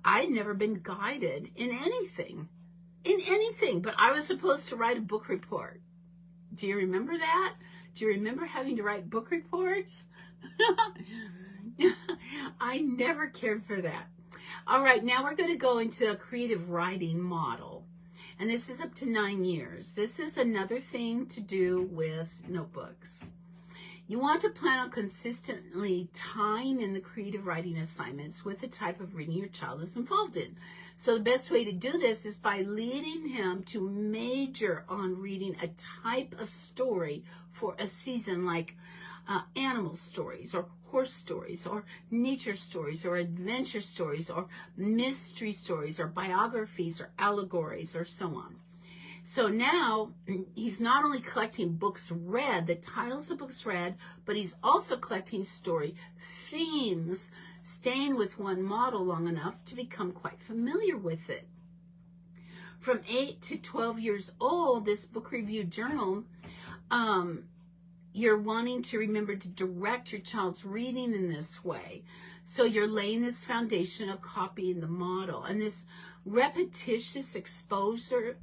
I had never been guided in anything, but I was supposed to write a book report. Do you remember that? Do you remember having to write book reports? I never cared for that. All right, now we're going to go into a creative writing model. And this is up to 9 years. This is another thing to do with notebooks. You want to plan on consistently tying in the creative writing assignments with the type of reading your child is involved in. So the best way to do this is by leading him to major on reading a type of story for a season, like animal stories, or horse stories, or nature stories, or adventure stories, or mystery stories, or biographies, or allegories, or so on. So now he's not only collecting books read, the titles of books read, but he's also collecting story themes, staying with one model long enough to become quite familiar with it. From 8 to 12 years old, this book review journal you're wanting to remember to direct your child's reading in this way. So you're laying this foundation of copying the model, and this repetitious exposure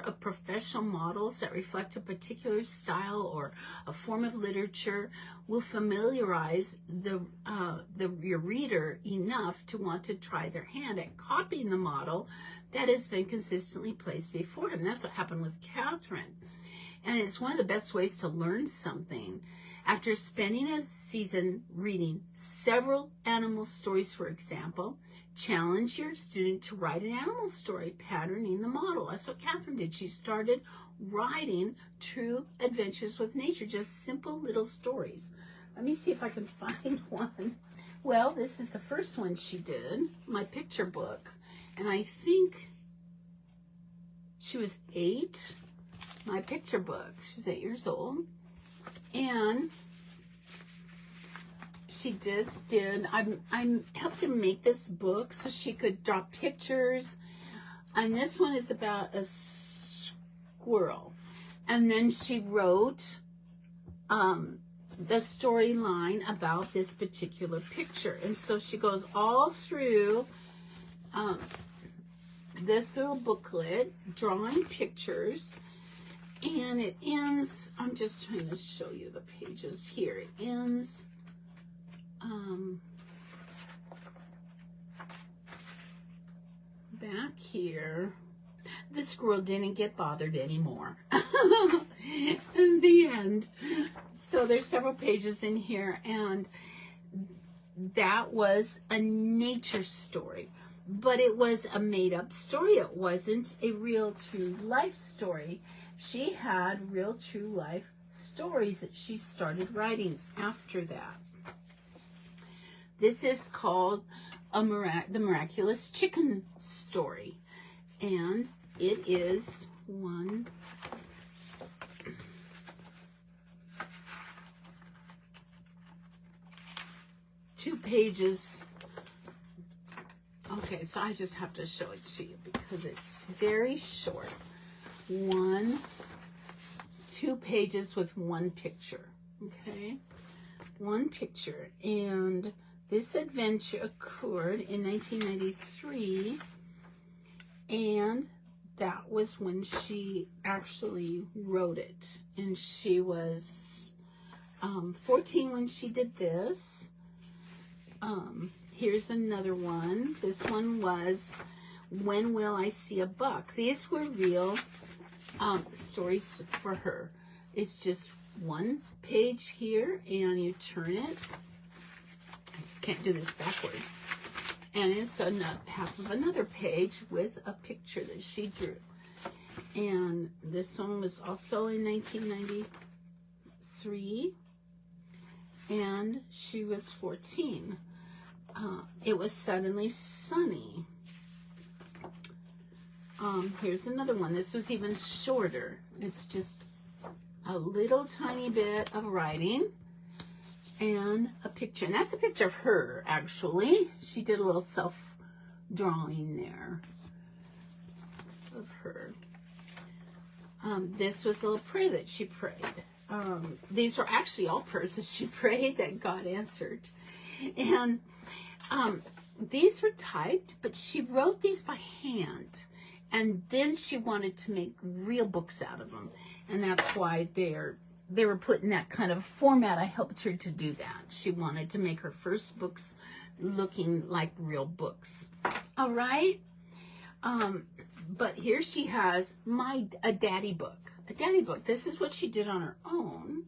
of professional models that reflect a particular style or a form of literature will familiarize your reader enough to want to try their hand at copying the model that has been consistently placed before him. That's what happened with Catherine. And it's one of the best ways to learn something. After spending a season reading several animal stories, for example, challenge your student to write an animal story patterning the model. That's what Catherine did. She started writing true adventures with nature, just simple little stories. Let me see if I can find one. Well, this is the first one she did, my picture book. And I think she was 8. My picture book. She was 8 years old. And she just did, I helped her make this book so she could draw pictures. And this one is about a squirrel. And then she wrote the storyline about this particular picture. And so she goes all through this little booklet, drawing pictures. And it ends, I'm just trying to show you the pages here. It ends back here. The squirrel didn't get bothered anymore. In the end. So there's several pages in here, and that was a nature story. But it was a made-up story. It wasn't a real, true life story. She had real, true life stories that she started writing after that. This is called The Miraculous Chicken Story. And it is 2 pages. Okay, so I just have to show it to you because it's very short. 2 pages with 1 picture. Okay, 1 picture. And this adventure occurred in 1993, and that was when she actually wrote it. And she was 14 when she did this. Here's another one. This one was When Will I See a Buck? These were real stories for her. It's just 1 page here, and you turn it. I just can't do this backwards. And it's half of another page with a picture that she drew. And this one was also in 1993, and she was 14. It was suddenly sunny. Here's another one. This was even shorter. It's just a little tiny bit of writing and a picture. And that's a picture of her, actually. She did a little self-drawing there of her. This was a little prayer that she prayed. These were actually all prayers that she prayed that God answered. And these were typed, but she wrote these by hand. And then she wanted to make real books out of them. And that's why they were put in that kind of format. I helped her to do that. She wanted to make her first books looking like real books. All right? But here she has a daddy book. A daddy book. This is what she did on her own.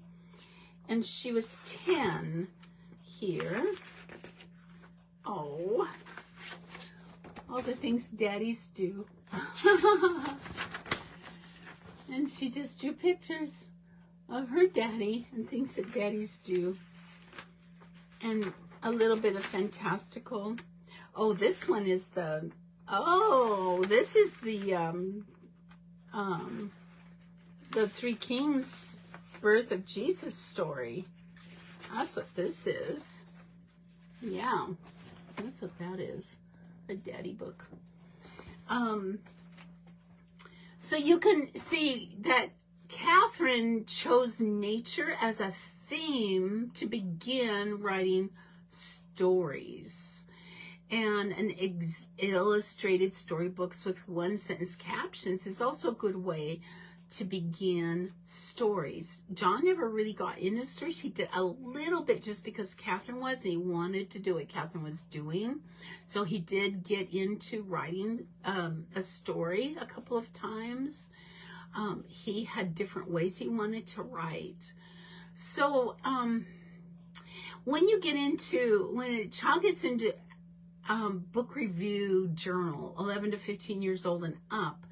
And she was 10 here. Oh, all the things daddies do. And she just drew pictures of her daddy and things that daddies do. And a little bit of fantastical. Oh, this one is this is the 3 Kings birth of Jesus story. That's what this is. Yeah, that's what that is. A daddy book. So you can see that Catherine chose nature as a theme to begin writing stories. And illustrated storybooks with one-sentence captions is also a good way to begin stories. John never really got into stories. He did a little bit just because Catherine was, and he wanted to do what Catherine was doing. So he did get into writing a story a couple of times. He had different ways he wanted to write. So when a child gets into book review journal, 11 to 15 years old and up,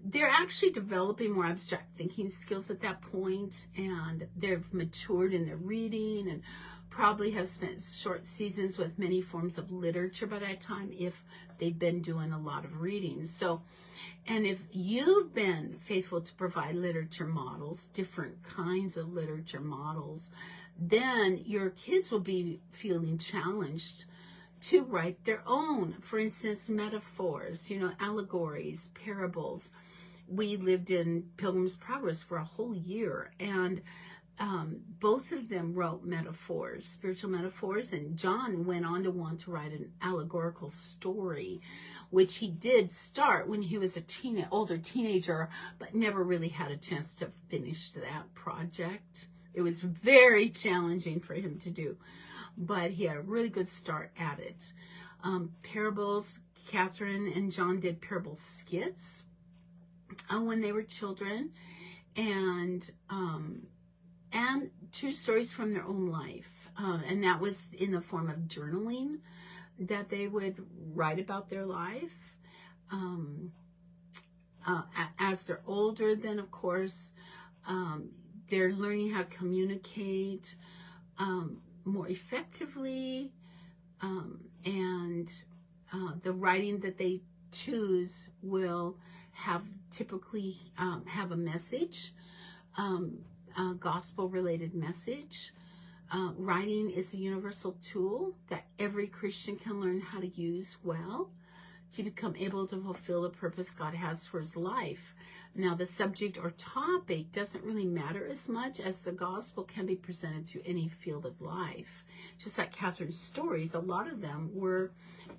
they're actually developing more abstract thinking skills at that point, and they've matured in their reading and probably have spent short seasons with many forms of literature by that time if they've been doing a lot of reading. So, and if you've been faithful to provide literature models, different kinds of literature models, then your kids will be feeling challenged to write their own. For instance, metaphors, allegories, parables. We lived in Pilgrim's Progress for a whole year, and both of them wrote metaphors, spiritual metaphors, and John went on to want to write an allegorical story, which he did start when he was older teenager, but never really had a chance to finish that project. It was very challenging for him to do, but he had a really good start at it. Parables, Catherine and John did parable skits when they were children, and true stories from their own life. And that was in the form of journaling, that they would write about their life. As they're older, then of course, they're learning how to communicate more effectively, and the writing that they choose will typically have a message, a gospel-related message. Writing is a universal tool that every Christian can learn how to use well to become able to fulfill the purpose God has for his life. Now, the subject or topic doesn't really matter as much as the gospel can be presented through any field of life. Just like Catherine's stories, a lot of them were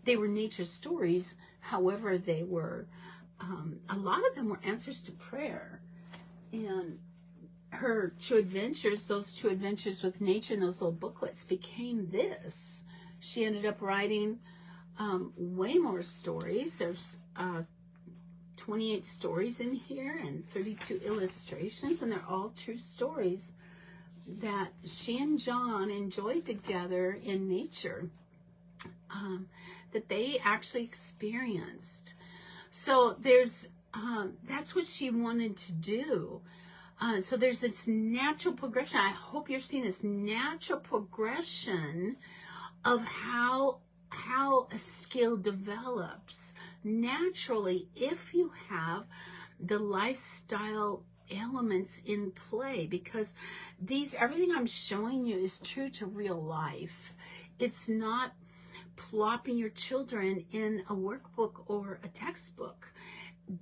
nature stories. However, a lot of them were answers to prayer. And her those two adventures with nature in those little booklets became this. She ended up writing way more stories. There's 28 stories in here and 32 illustrations, and they're all true stories that she and John enjoyed together in nature, that they actually experienced. So that's what she wanted to do. So there's this natural progression. I hope you're seeing this natural progression of how a skill develops naturally if you have the lifestyle elements in play, because everything I'm showing you is true to real life. It's not plopping your children in a workbook or a textbook.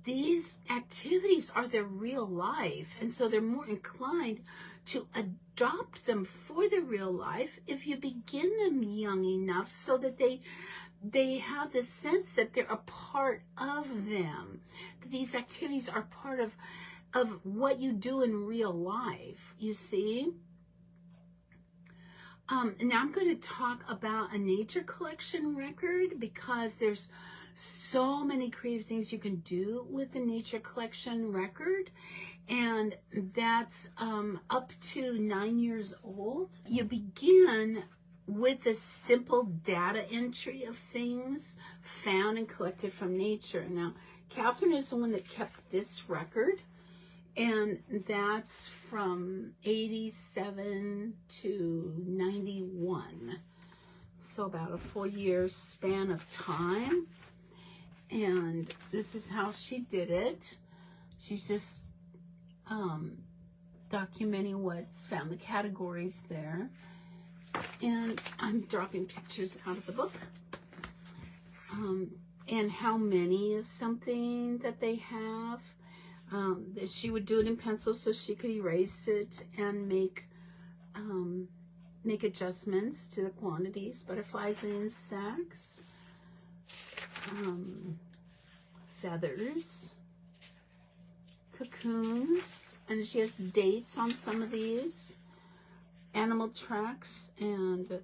These activities are their real life, and so they're more inclined to adopt them for their real life if you begin them young enough so that they have the sense that they're a part of them, that these activities are part of what you do in real life, you see. Now I'm going to talk about a nature collection record, because there's so many creative things you can do with the nature collection record, and that's up to 9 years old. You begin with a simple data entry of things found and collected from nature. Now, Catherine is the one that kept this record, and that's from 87 to 91. So about a 4-year span of time. And this is how she did it. She's just documenting what's found, the categories there. And I'm dropping pictures out of the book. And how many of something that they have. that she would do it in pencil so she could erase it and make adjustments to the quantities. Butterflies and insects, feathers, cocoons, and she has dates on some of these, animal tracks, and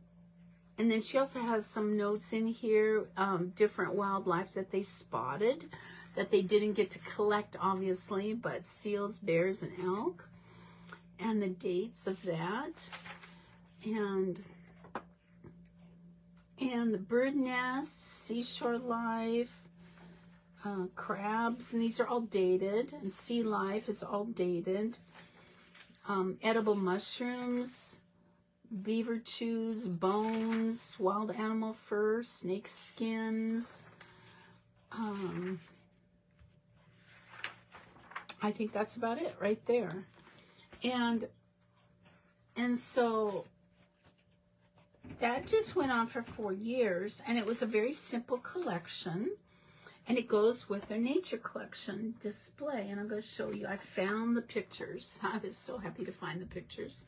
then she also has some notes in here, different wildlife that they spotted that they didn't get to collect, obviously, but seals, bears, and elk, and the dates of that, and the bird nests, seashore life, crabs, and these are all dated, and sea life is all dated, edible mushrooms, beaver chews, bones, wild animal fur, snake skins. I think that's about it right there. And so that just went on for 4 years, and it was a very simple collection, and it goes with their nature collection display. And I'm going to show you. I found the pictures. I was so happy to find the pictures.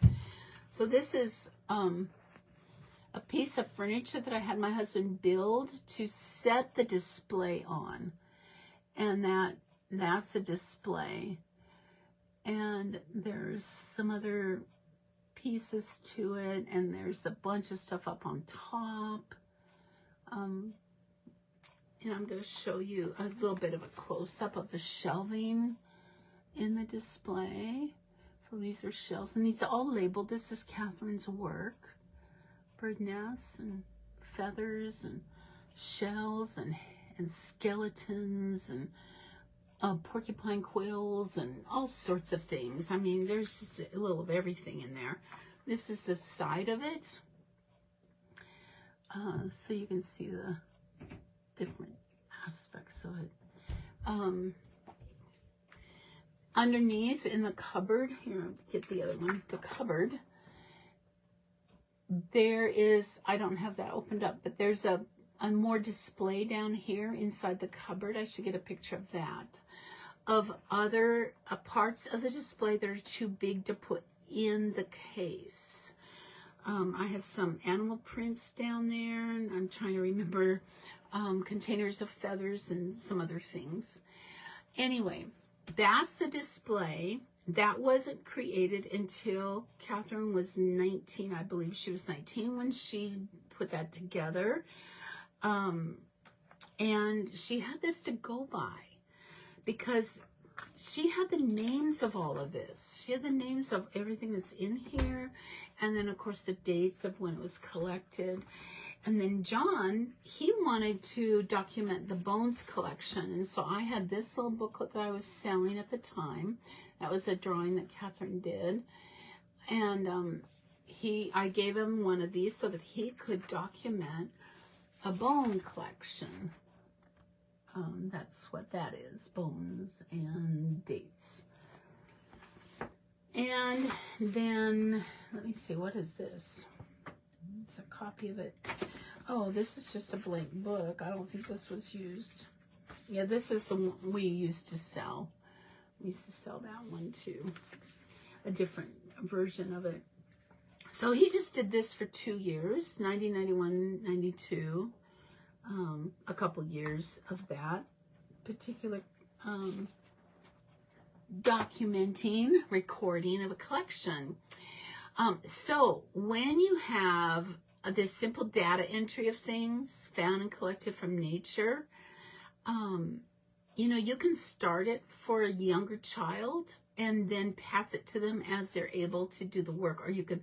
So this is a piece of furniture that I had my husband build to set the display on, and that's the display. And there's some other pieces to it, and there's a bunch of stuff up on top. And I'm going to show you a little bit of a close-up of the shelving in the display. So these are shells, and these are all labeled. This is Catherine's work. Bird nests and feathers and shells and skeletons and porcupine quills and all sorts of things. I mean, there's just a little of everything in there. This is the side of it. So you can see the different aspects of it. Underneath in the cupboard, here, get the other one, the cupboard, there is, I don't have that opened up, but there's a more display down here inside the cupboard. I should get a picture of that. Of other parts of the display that are too big to put in the case. I have some animal prints down there, and I'm trying to remember containers of feathers and some other things. Anyway, that's the display. That wasn't created until Catherine was 19. I believe she was 19 when she put that together. And she had this to go by because she had the names of all of this. She had the names of everything that's in here. And then, of course, the dates of when it was collected. And then John, he wanted to document the bones collection. And so I had this little booklet that I was selling at the time. That was a drawing that Catherine did. And I gave him one of these so that he could document a bone collection. That's what that is, bones and dates. And then, let me see, what is this? It's a copy of it. Oh, this is just a blank book. I don't think this was used. Yeah, this is the one we used to sell. We used to sell that one too. A different version of it. So he just did this for 2 years, 90, 91, 92. A couple years of that particular documenting, recording of a collection. So when you have this simple data entry of things found and collected from nature, you know, you can start it for a younger child and then pass it to them as they're able to do the work, or you can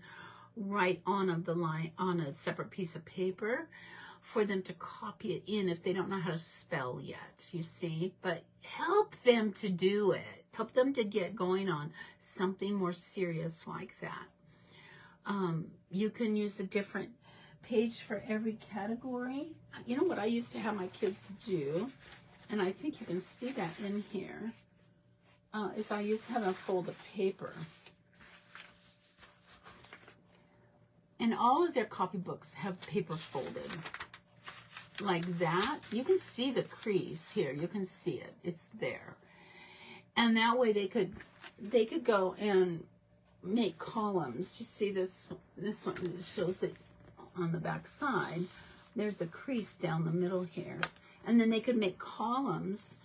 write on the line on a separate piece of paper for them to copy it in if they don't know how to spell yet, you see. But help them to do it. Help them to get going on something more serious like that. You can use a different page for every category. You know what I used to have my kids do, and I think you can see that in here, is I used to have a fold of paper. And all of their copybooks have paper folded like that. You can see the crease here. You can see it. It's there. And that way they could go and make columns. You see this one shows it on the back side. There's a crease down the middle here. And then they could make columns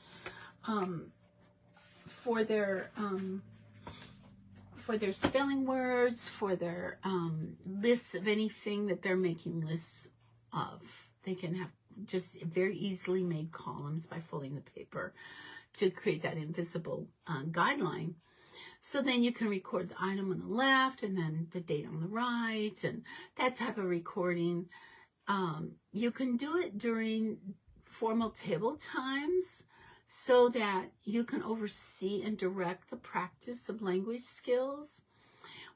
for their spelling words, for their lists of anything that they're making lists of. They can have just very easily made columns by folding the paper to create that invisible guideline. So then you can record the item on the left and then the date on the right, and that type of recording. You can do it during formal table times so that you can oversee and direct the practice of language skills.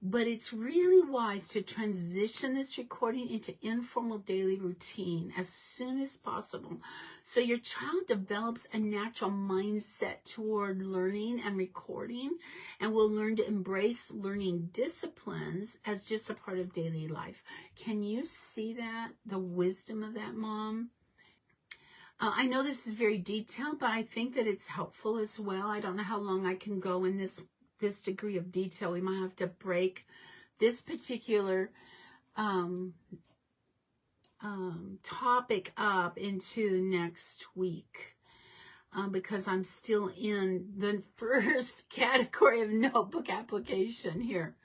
But it's really wise to transition this recording into informal daily routine as soon as possible, so your child develops a natural mindset toward learning and recording, and will learn to embrace learning disciplines as just a part of daily life. Can you see that? The wisdom of that, Mom? I know this is very detailed, but I think that it's helpful as well. I don't know how long I can go in this degree of detail. We might have to break this particular topic up into next week, because I'm still in the first category of notebook application here.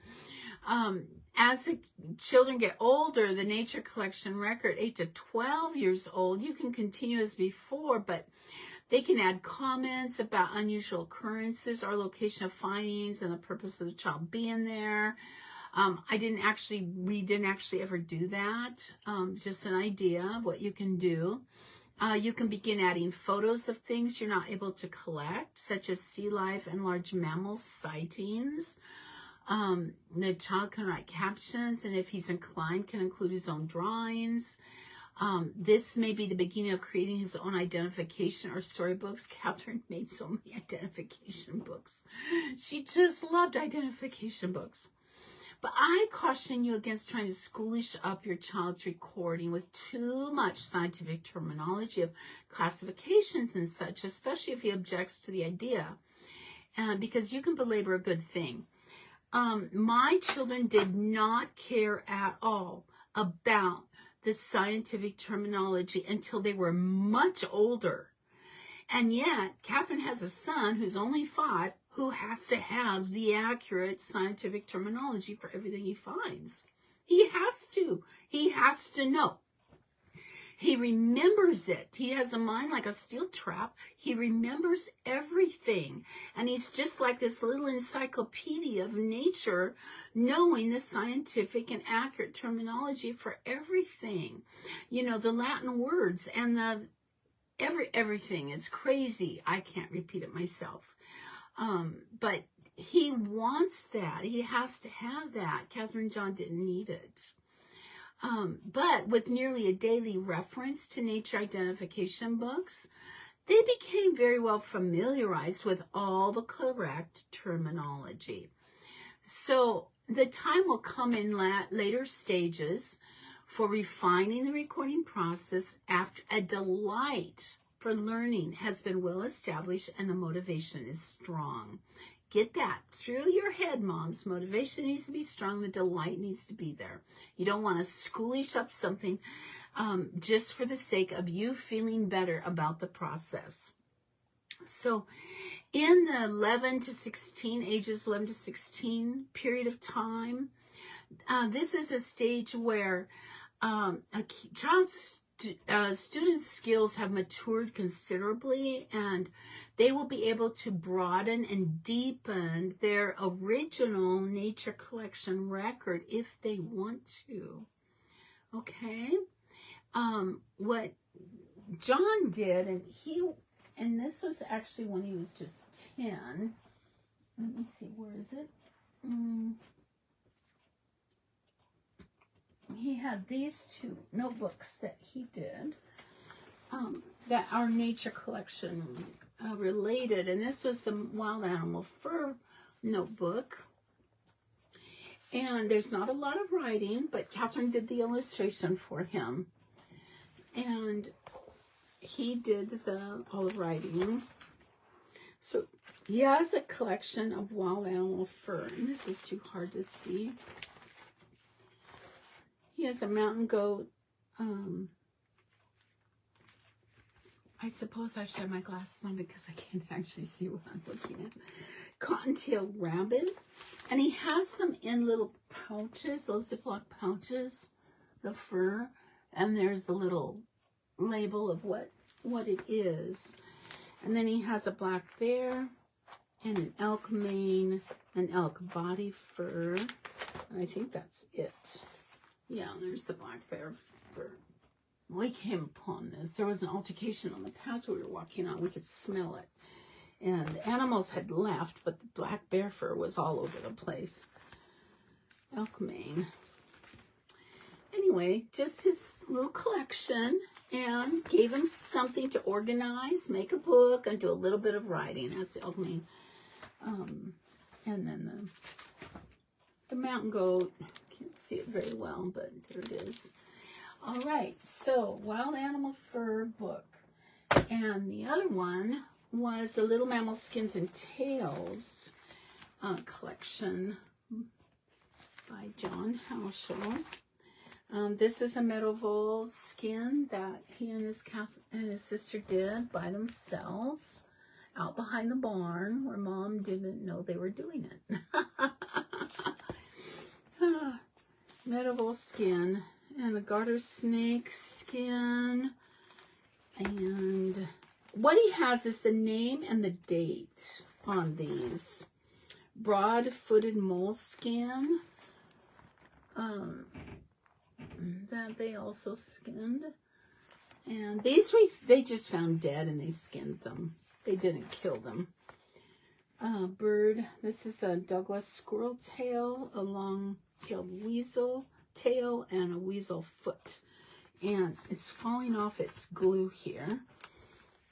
As the children get older, the nature collection record, 8 to 12 years old, you can continue as before, but they can add comments about unusual occurrences or location of findings and the purpose of the child being there. We didn't actually ever do that. Just an idea of what you can do. You can begin adding photos of things you're not able to collect, such as sea life and large mammal sightings. The child can write captions, and if he's inclined, can include his own drawings. This may be the beginning of creating his own identification or storybooks. Catherine made so many identification books. She just loved identification books. But I caution you against trying to schoolish up your child's recording with too much scientific terminology of classifications and such, especially if he objects to the idea, because you can belabor a good thing. My children did not care at all about the scientific terminology until they were much older. And yet, Catherine has a son who's only 5 who has to have the accurate scientific terminology for everything he finds. He has to know. He remembers it. He has a mind like a steel trap. He remembers everything. And he's just like this little encyclopedia of nature, knowing the scientific and accurate terminology for everything. You know, the Latin words and the everything. It's crazy. I can't repeat it myself. But he wants that. He has to have that. Catherine John didn't need it. But with nearly a daily reference to nature identification books, they became very well familiarized with all the correct terminology. So the time will come in later stages for refining the recording process after a delight for learning has been well established and the motivation is strong. Get that through your head, moms. Motivation needs to be strong. The delight needs to be there. You don't want to schoolish up something just for the sake of you feeling better about the process. So in the ages 11 to 16 period of time, this is a stage where a child's student skills have matured considerably, and they will be able to broaden and deepen their original nature collection record if they want to. Okay? What John did, and this was actually when he was just 10. Let me see, where is it? He had these 2 notebooks that he did that are nature collection related, and this was the wild animal fur notebook. And there's not a lot of writing, but Catherine did the illustration for him, and he did all the writing. So he has a collection of wild animal fur, and this is too hard to see. He has a mountain goat. I suppose I should have my glasses on because I can't actually see what I'm looking at. Cottontail rabbit. And he has them in little pouches, those Ziploc pouches, the fur. And there's the little label of what it is. And then he has a black bear and an elk mane, an elk body fur. And I think that's it. Yeah, there's the black bear fur. We came upon this. There was an altercation on the path we were walking on. We could smell it. And the animals had left, but the black bear fur was all over the place. Elk mane. Anyway, just his little collection, and gave him something to organize, make a book, and do a little bit of writing. That's the elk mane. And then the mountain goat. Can't see it very well, but there it is. All right, so Wild Animal Fur book. And the other one was the Little Mammal Skins and Tails collection by John Howshall. This is a meadow vole skin that he and his sister did by themselves out behind the barn where Mom didn't know they were doing it. Meadow vole skin and a garter snake skin. And what he has is the name and the date on these. Broad-footed moleskin that they also skinned. And these they just found dead and they skinned them. They didn't kill them. Bird, this is a Douglas squirrel tail, a long-tailed weasel tail, and a weasel foot. And it's falling off its glue here.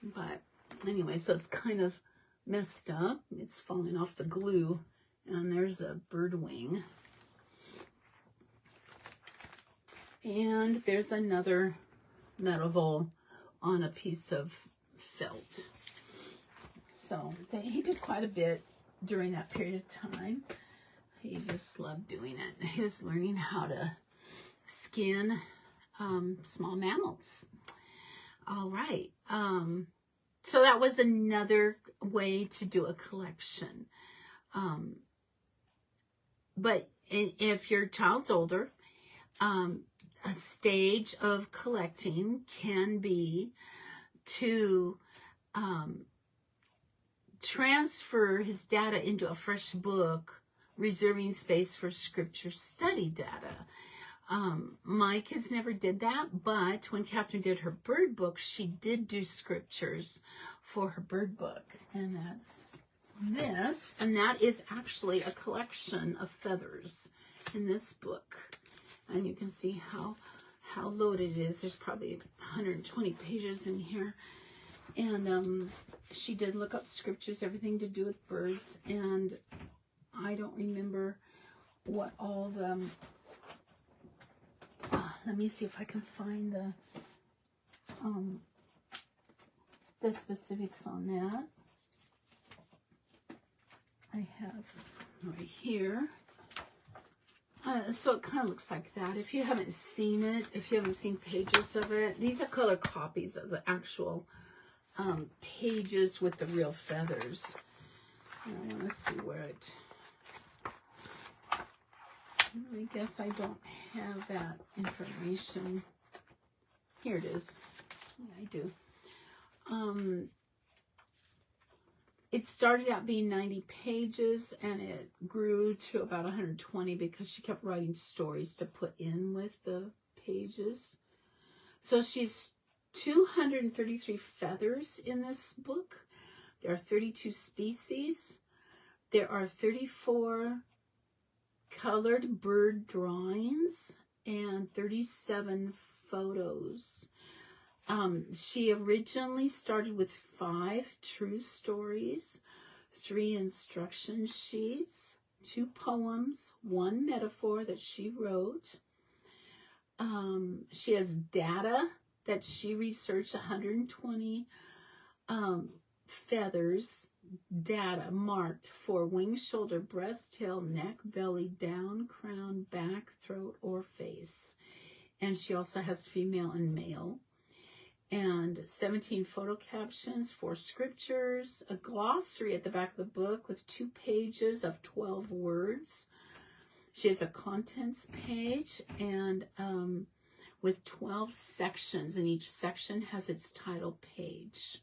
But anyway, so it's kind of messed up. It's falling off the glue. And there's a bird wing. And there's another meadow vole on a piece of felt. So he did quite a bit during that period of time. He just loved doing it. He was learning how to skin small mammals. All right. So that was another way to do a collection. But if your child's older, a stage of collecting can be to transfer his data into a fresh book, reserving space for scripture study data. My kids never did that, but when Catherine did her bird book, she did do scriptures for her bird book. And that's this. And that is actually a collection of feathers in this book. And you can see how loaded it is. There's probably 120 pages in here. And she did look up scriptures, everything to do with birds. And I don't remember what all the... let me see if I can find the specifics on that. I have right here. So it kind of looks like that. If you haven't seen it, if you haven't seen pages of it, these are color copies of the actual pages with the real feathers. And I want to see where it... I guess I don't have that information. Here it is. Yeah, I do. It started out being 90 pages and it grew to about 120 because she kept writing stories to put in with the pages. So she's 233 feathers in this book. There are 32 species. There are 34 colored bird drawings and 37 photos. She originally started with 5 true stories, 3 instruction sheets, 2 poems, 1 metaphor that she wrote. She has data that she researched, 120 feathers data marked for wing, shoulder, breast, tail, neck, belly, down, crown, back, throat, or face. And she also has female and male. And 17 photo captions, 4 scriptures, a glossary at the back of the book with 2 pages of 12 words. She has a contents page and with 12 sections, and each section has its title page.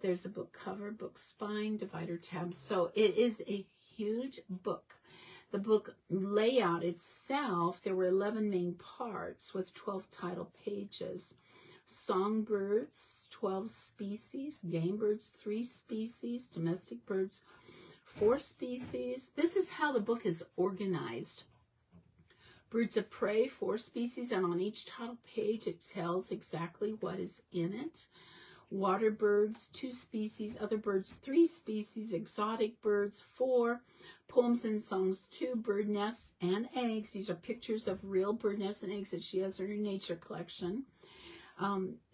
There's a book cover, book spine, divider tab. So it is a huge book. The book layout itself, there were 11 main parts with 12 title pages. Songbirds, 12 species. Game birds, 3 species. Domestic birds, 4 species. This is how the book is organized. Birds of prey, 4 species, and on each title page it tells exactly what is in it. Water birds, 2 species. Other birds, 3 species. Exotic birds, 4. Poems and songs, 2. Bird nests and eggs. These are pictures of real bird nests and eggs that she has in her nature collection.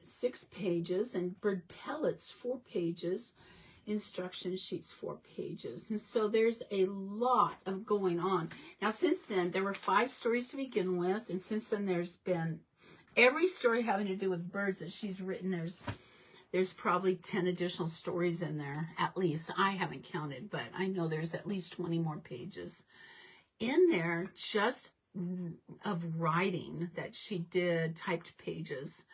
6 pages. And bird pellets, 4 pages. Instruction sheets, 4 pages. And so there's a lot of going on. Now, since then, there were 5 stories to begin with. And since then, there's been every story having to do with birds that she's written. There's probably 10 additional stories in there, at least. I haven't counted, but I know there's at least 20 more pages in there just of writing that she did, typed pages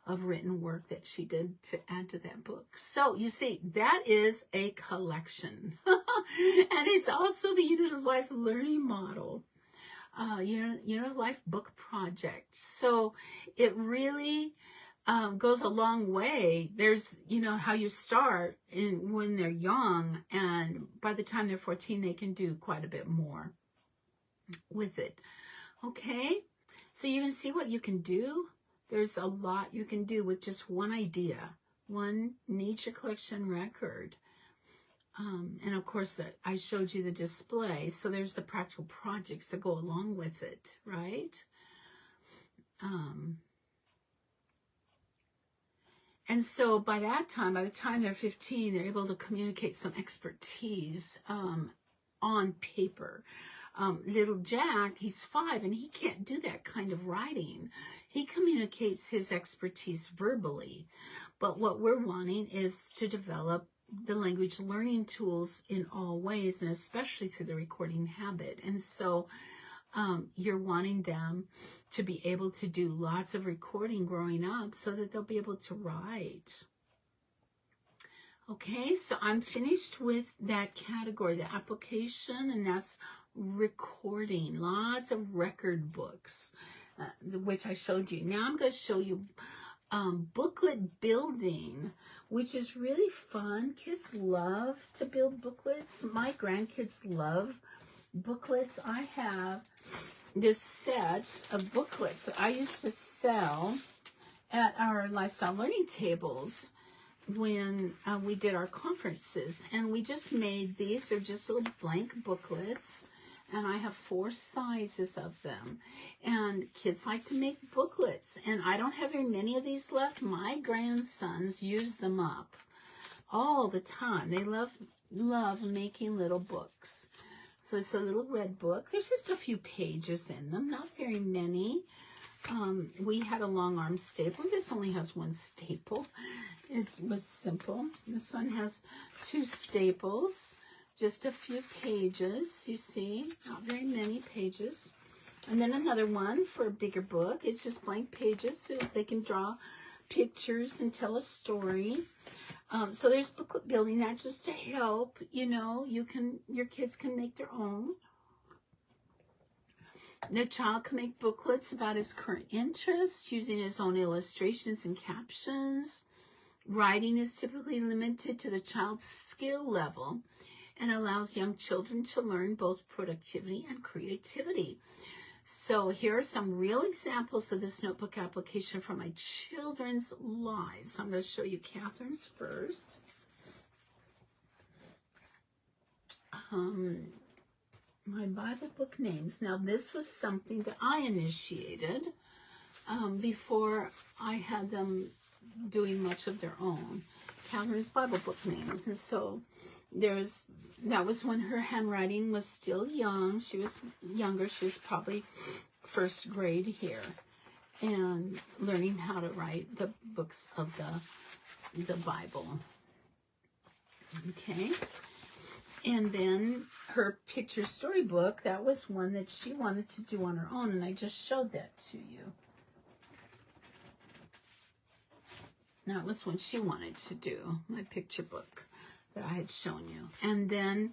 of written work that she did to add to that book. So you see, that is a collection. And it's also the Unit of Life learning model, Unit of Life book project. So it really goes a long way. There's, how you start when they're young, and by the time they're 14, they can do quite a bit more with it. Okay, so you can see what you can do. There's a lot you can do with just one idea, one nature collection record. And of course, I showed you the display. So there's the practical projects that go along with it, right? And so by the time they're 15, they're able to communicate some expertise on paper. Little Jack, he's 5, and he can't do that kind of writing. He communicates his expertise verbally. But what we're wanting is to develop the language learning tools in all ways, and especially through the recording habit. And so you're wanting them to be able to do lots of recording growing up so that they'll be able to write. Okay, so I'm finished with that category, the application, and that's recording. Lots of record books, which I showed you. Now I'm going to show you booklet building, which is really fun. Kids love to build booklets. My grandkids love booklets. I have this set of booklets that I used to sell at our lifestyle learning tables when we did our conferences, and we just made these. They're just little blank booklets, and I have 4 sizes of them. And kids like to make booklets, and I don't have very many of these left. My grandsons use them up all the time. They love making little books. So it's a little red book. There's just a few pages in them, not very many. We had a long arm staple. This only has 1 staple. It was simple. This one has 2 staples, just a few pages, you see, not very many pages. And then another one for a bigger book. It's just blank pages so they can draw pictures and tell a story. So there's booklet building. That's just to help, your kids can make their own. The child can make booklets about his current interests using his own illustrations and captions. Writing is typically limited to the child's skill level and allows young children to learn both productivity and creativity. So here are some real examples of this notebook application from my children's lives. I'm going to show you Catherine's first. My Bible book names. Now, this was something that I initiated before I had them doing much of their own. Catherine's Bible book names. And so that was when her handwriting was still young. She was younger. She was probably first grade here, and learning how to write the books of the Bible. Okay. And then her picture storybook, that was one that she wanted to do on her own, and I just showed that to you. That was what she wanted to do, my picture book that I had shown you. And then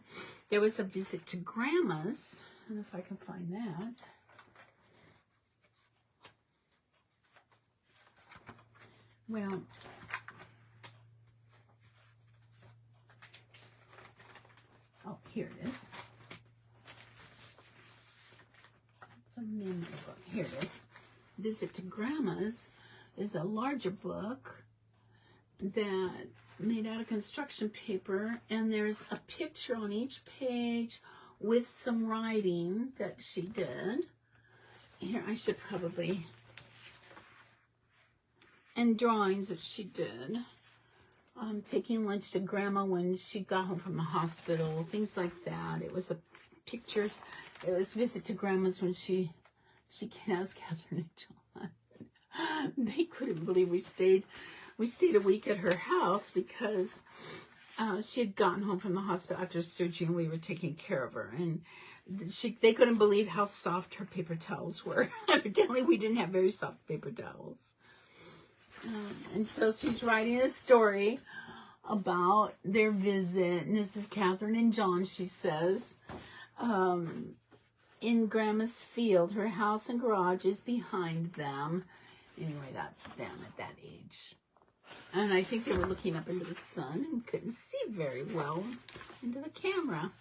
there was a visit to Grandma's. I don't know if I can find that. Well, oh, here it is. It's a memory book. Here it is. Visit to Grandma's is a larger book that made out of construction paper, and there's a picture on each page with some writing that she did. Here, I should probably, and drawings that she did. Taking lunch to Grandma when she got home from the hospital, things like that. It was a picture. It was visit to Grandma's when she has Catherine and John. They couldn't believe we stayed a week at her house because she had gotten home from the hospital after surgery, and we were taking care of her. And they couldn't believe how soft her paper towels were. Evidently, we didn't have very soft paper towels. And so she's writing a story about their visit. And this is Catherine and John, she says. In Grandma's field, her house and garage is behind them. Anyway, that's them at that age. And I think they were looking up into the sun and couldn't see very well into the camera.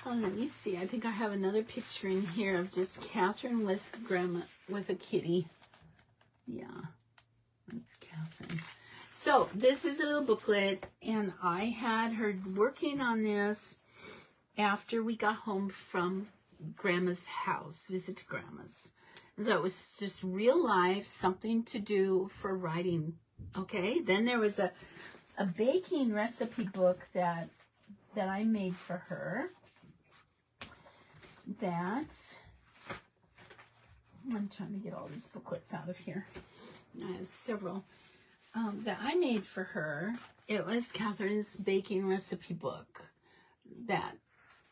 Oh, let me see. I think I have another picture in here of just Catherine with Grandma, with a kitty. Yeah, that's Catherine. So this is a little booklet, and I had her working on this after we got home from Grandma's house, visit to Grandma's. So it was just real life, something to do for writing. Okay, then there was a baking recipe book that I made for her. I'm trying to get all these booklets out of here. I have several that I made for her. It was Catherine's baking recipe book that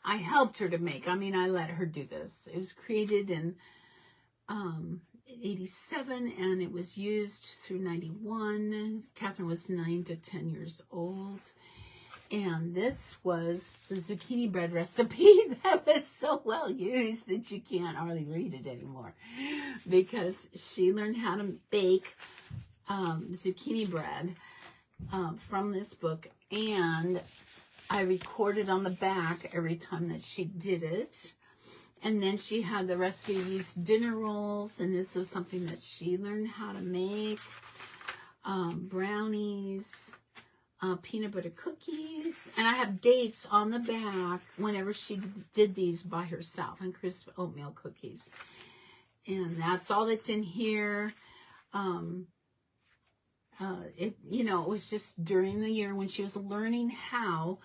I helped her to make. I mean, I let her do this. It was created in 87, and it was used through 91. Catherine was 9 to 10 years old. And this was the zucchini bread recipe that was so well used that you can't hardly read it anymore, because she learned how to bake zucchini bread from this book, and I recorded on the back every time that she did it. And then she had the recipe to use dinner rolls, and this was something that she learned how to make. Brownies, peanut butter cookies, and I have dates on the back whenever she did these by herself, and crisp oatmeal cookies. And that's all that's in here. It was just during the year when she was learning how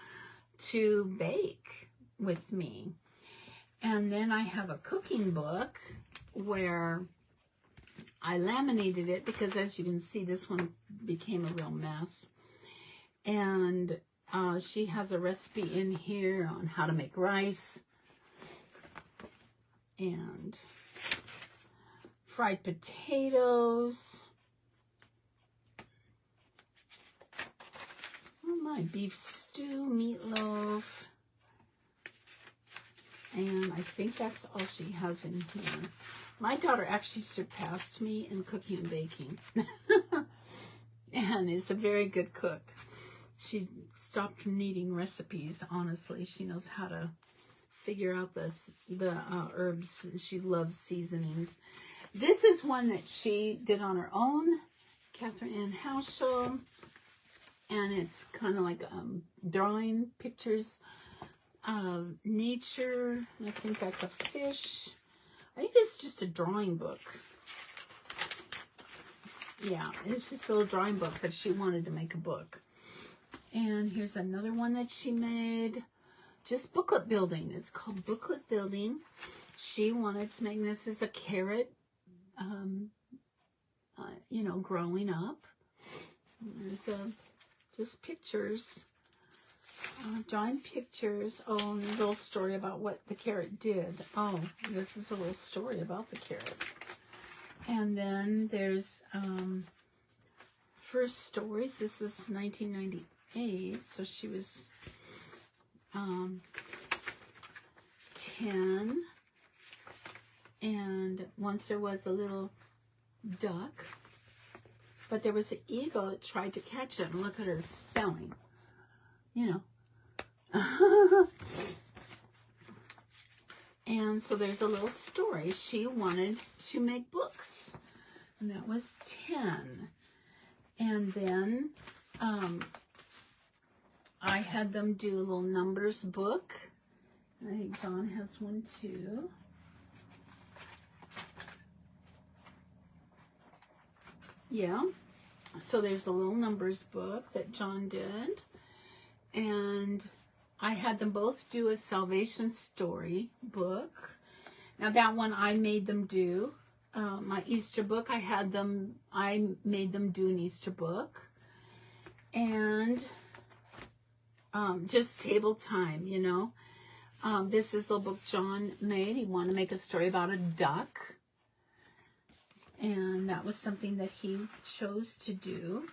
to bake with me. And then I have a cooking book where I laminated it because, as you can see, this one became a real mess. And she has a recipe in here on how to make rice and fried potatoes. Oh my, beef stew, meatloaf. And I think that's all she has in here. My daughter actually surpassed me in cooking and baking. And is a very good cook. She stopped needing recipes, honestly. She knows how to figure out the herbs. She loves seasonings. This is one that she did on her own, Marilyn Howshall. And it's kind of like drawing pictures of nature. I think that's a fish. I think it's just a drawing book. Yeah, it's just a little drawing book, but she wanted to make a book. And here's another one that she made. Just booklet building. It's called booklet building. She wanted to make this as a carrot, you know, growing up. There's just pictures, drawing pictures. Oh, and a little story about what the carrot did. Oh, this is a little story about the carrot. And then there's first stories. This was 1998, so she was 10. And once there was a little duck, but there was an eagle that tried to catch him. Look at her spelling, you know. And so there's a little story. She wanted to make books, and that was 10. And then I had them do a little numbers book. I think John has one too. Yeah, so there's a little numbers book that John did, and I had them both do a salvation story book. Now that one I made them do. My Easter book, I made them do an Easter book, and just table time, you know. This is the book John made. He wanted to make a story about a duck. And that was something that he chose to do.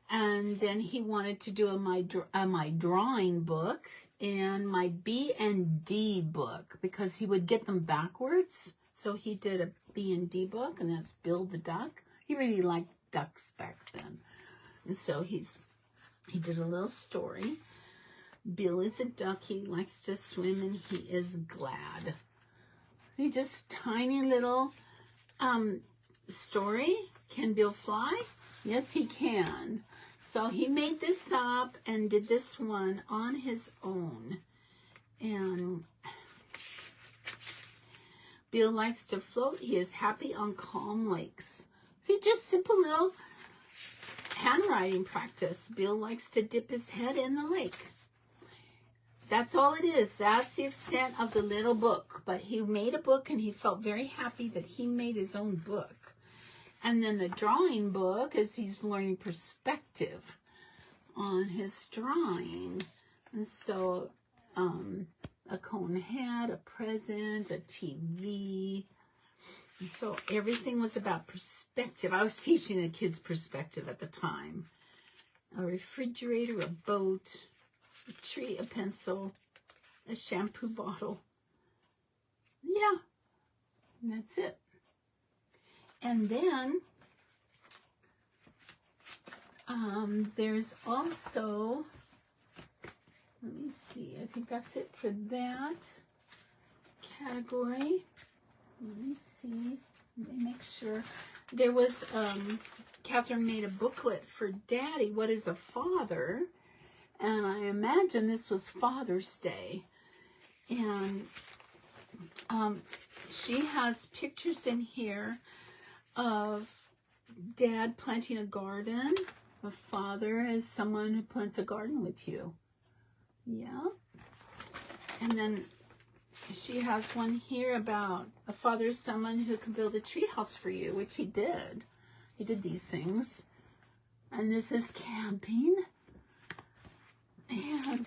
And then he wanted to do my drawing book and my B and D book, because he would get them backwards. So he did a B and D book, and that's Bill the Duck. He really liked ducks back then. And so he did a little story. Bill is a duck. He likes to swim, and he is glad. He just tiny little story. Can Bill fly? Yes, he can. So he made this up and did this one on his own. And Bill likes to float. He is happy on calm lakes. See, just simple little handwriting practice. Bill likes to dip his head in the lake. That's all it is. That's the extent of the little book. But he made a book, and he felt very happy that he made his own book. And then the drawing book is he's learning perspective on his drawing. And so a cone hat, a present, a TV. And so everything was about perspective. I was teaching the kids perspective at the time. A refrigerator, a boat, a tree, a pencil, a shampoo bottle. Yeah, and that's it. And then there's also, let me see, I think that's it for that category. Let me see, let me make sure. There was, Catherine made a booklet for Daddy, What is a Father? And I imagine this was Father's Day. And she has pictures in here of Dad planting a garden. A father is someone who plants a garden with you. Yeah. And then she has one here about a father is someone who can build a tree house for you, which he did. He did these things. And this is camping. And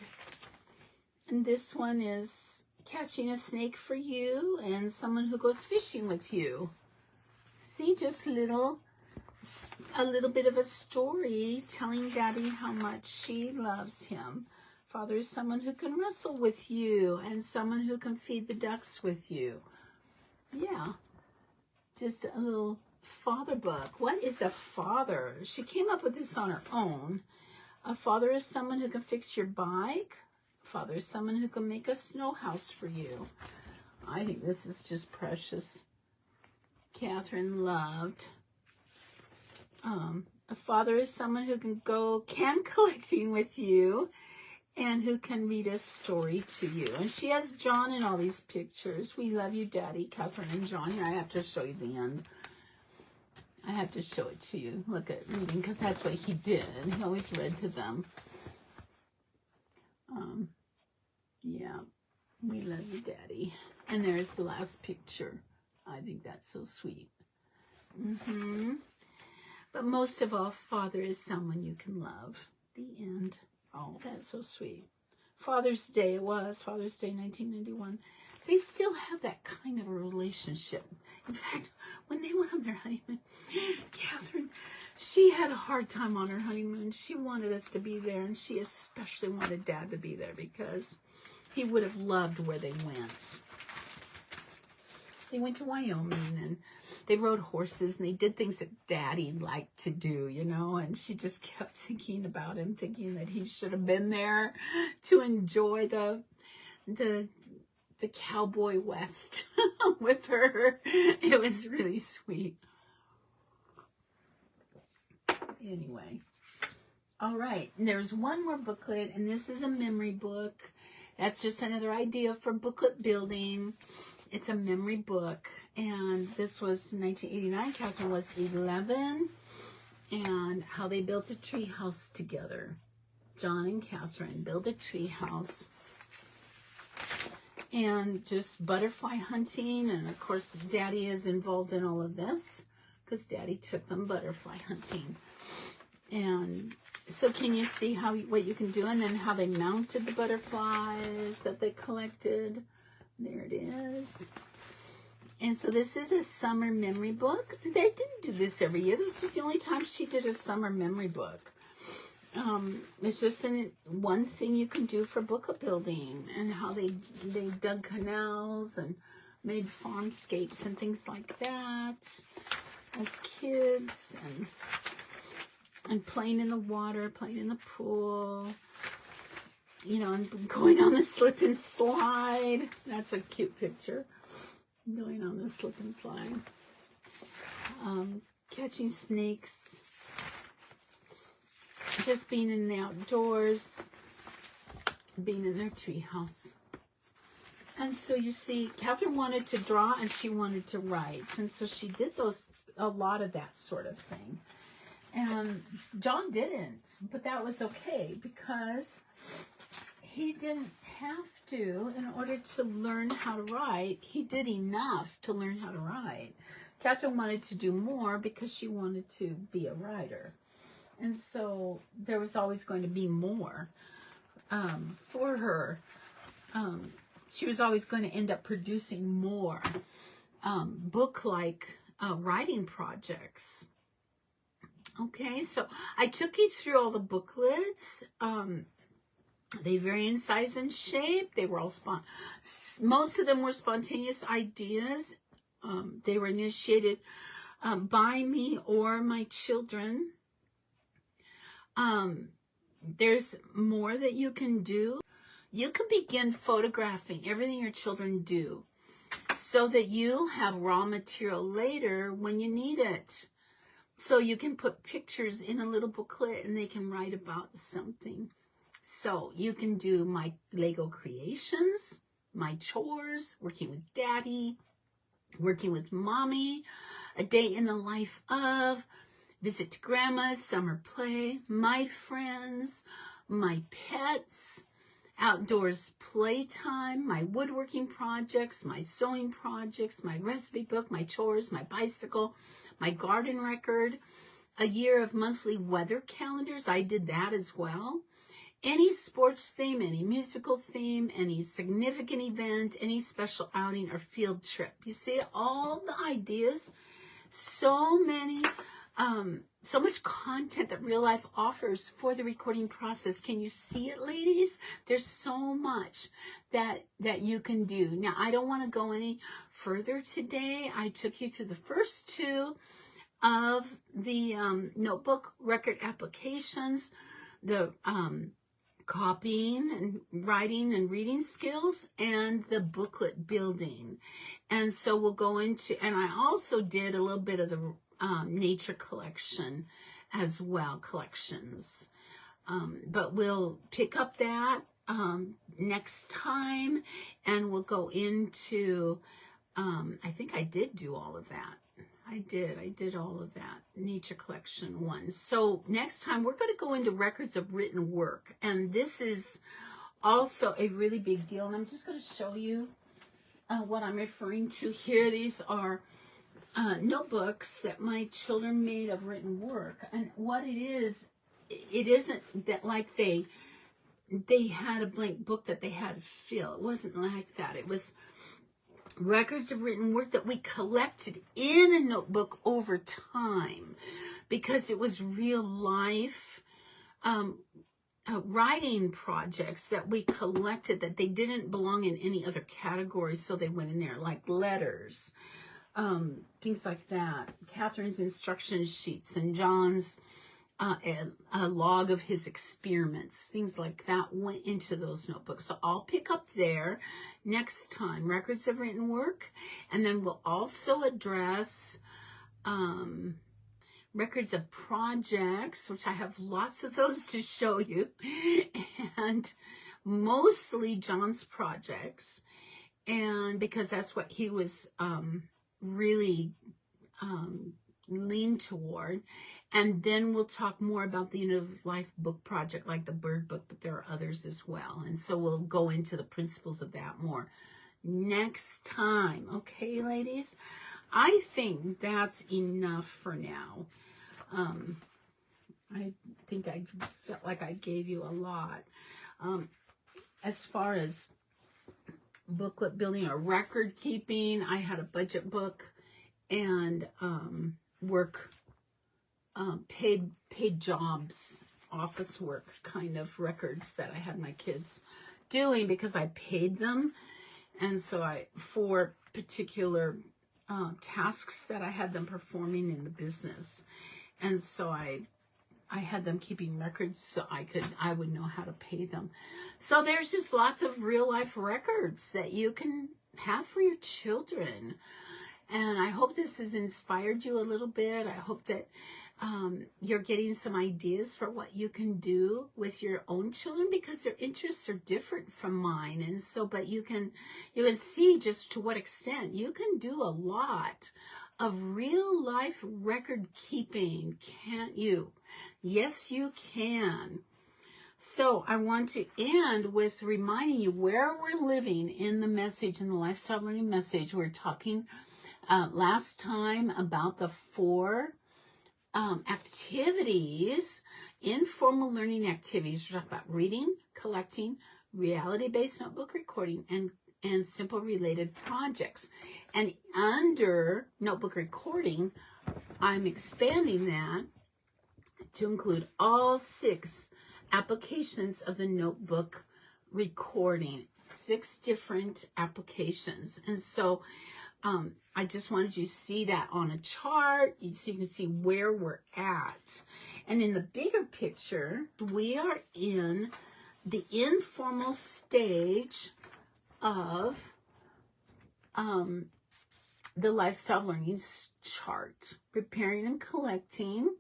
this one is catching a snake for you and someone who goes fishing with you. See, just a little bit of a story telling Daddy how much she loves him. Father is someone who can wrestle with you and someone who can feed the ducks with you. Yeah, just a little father book. What is a father? She came up with this on her own. A father is someone who can fix your bike. A father is someone who can make a snow house for you. I think this is just precious. Catherine loved. A father is someone who can go can collecting with you and who can read a story to you. And she has John in all these pictures. We love you, Daddy, Catherine and John. Here, I have to show you the end. I have to show it to you. Look at reading, because that's what he did. He always read to them. Yeah, we love you, Daddy. And there's the last picture. I think that's so sweet. But most of all, Father is someone you can love. The end. Oh, that's so sweet. Father's Day, it was Father's Day 1991. They still have that kind of a relationship. In fact, when they went on their honeymoon, Catherine, she had a hard time on her honeymoon. She wanted us to be there, and she especially wanted Dad to be there because he would have loved where they went. They went to Wyoming, and they rode horses, and they did things that Daddy liked to do, you know, and she just kept thinking about him, thinking that he should have been there to enjoy the cowboy west with her. It was really sweet. Anyway, all right, and there's one more booklet, and this is a memory book. That's just another idea for booklet building. It's a memory book, and this was 1989. Catherine was 11, and how they built a tree house together. John and Catherine built a tree house, and just butterfly hunting, and of course Daddy is involved in all of this because Daddy took them butterfly hunting. And so can you see what you can do, and then how they mounted the butterflies that they collected? There it is. And so this is a summer memory book. They didn't do this every year. This was the only time she did a summer memory book. It's just one thing you can do for booklet building, and how they dug canals and made farmscapes and things like that as kids, and playing in the water, playing in the pool, you know, and going on the slip and slide. That's a cute picture. Going on the slip and slide. Catching snakes. Just being in the outdoors. Being in their tree house. And so you see, Catherine wanted to draw and she wanted to write. And so she did a lot of that sort of thing. And John didn't, but that was okay because he didn't have to in order to learn how to write. He did enough to learn how to write. Catherine wanted to do more because she wanted to be a writer. And so there was always going to be more for her. She was always going to end up producing more book-like writing projects. Okay, so I took you through all the booklets. They vary in size and shape. They were all most of them were spontaneous ideas. They were initiated by me or my children. There's more that you can do. You can begin photographing everything your children do so that you'll have raw material later when you need it. So you can put pictures in a little booklet and they can write about something. So you can do my Lego creations, my chores, working with Daddy, working with Mommy, a day in the life of, visit to Grandma's, summer play, my friends, my pets, outdoors playtime, my woodworking projects, my sewing projects, my recipe book, my chores, my bicycle, my garden record, a year of monthly weather calendars. I did that as well. Any sports theme, any musical theme, any significant event, any special outing or field trip. You see all the ideas, so much content that real life offers for the recording process. Can you see it, ladies? There's so much that you can do. Now, I don't want to go any further today. I took you through the first two of the notebook record applications, the copying and writing and reading skills, and the booklet building. And so we'll go into, and I also did a little bit of the nature collection as well, collections. But we'll pick up that next time, and we'll go into, I think I did do all of that. I did all of that. Nature Collection 1. So next time we're going to go into records of written work. And this is also a really big deal. And I'm just going to show you what I'm referring to here. These are notebooks that my children made of written work. And what it isn't that like they had a blank book that they had to fill. It wasn't like that. It was records of written work that we collected in a notebook over time, because it was real life writing projects that we collected, that they didn't belong in any other category, so they went in there, like letters, things like that. Catherine's instruction sheets and John's a log of his experiments, things like that went into those notebooks. So I'll pick up there next time, records of written work, and then we'll also address records of projects, which I have lots of those to show you, and mostly John's projects, and because that's what he was really lean toward. And then we'll talk more about the Unit of Life book project, like the bird book, but there are others as well. And so we'll go into the principles of that more next time. Okay, ladies? I think that's enough for now. I think I felt like I gave you a lot. As far as booklet building or record keeping, I had a budget book and work, paid jobs, office work kind of records that I had my kids doing because I paid them. And so for particular tasks that I had them performing in the business. And so I had them keeping records so I would know how to pay them. So there's just lots of real life records that you can have for your children. And I hope this has inspired you a little bit. I hope that you're getting some ideas for what you can do with your own children, because their interests are different from mine. And so, but you can see just to what extent you can do a lot of real life record keeping, can't you? Yes, you can. So I want to end with reminding you where we're living in the message, in the Lifestyle Learning message. We're talking last time about the 4 activities, informal learning activities. We're talking about reading, collecting, reality-based notebook recording, and simple related projects. And under notebook recording, I'm expanding that to include all 6 applications of the notebook recording, 6 different applications. And so I just wanted you to see that on a chart so you can see where we're at. And in the bigger picture, we are in the informal stage of the Lifestyle Learning chart, preparing and collecting.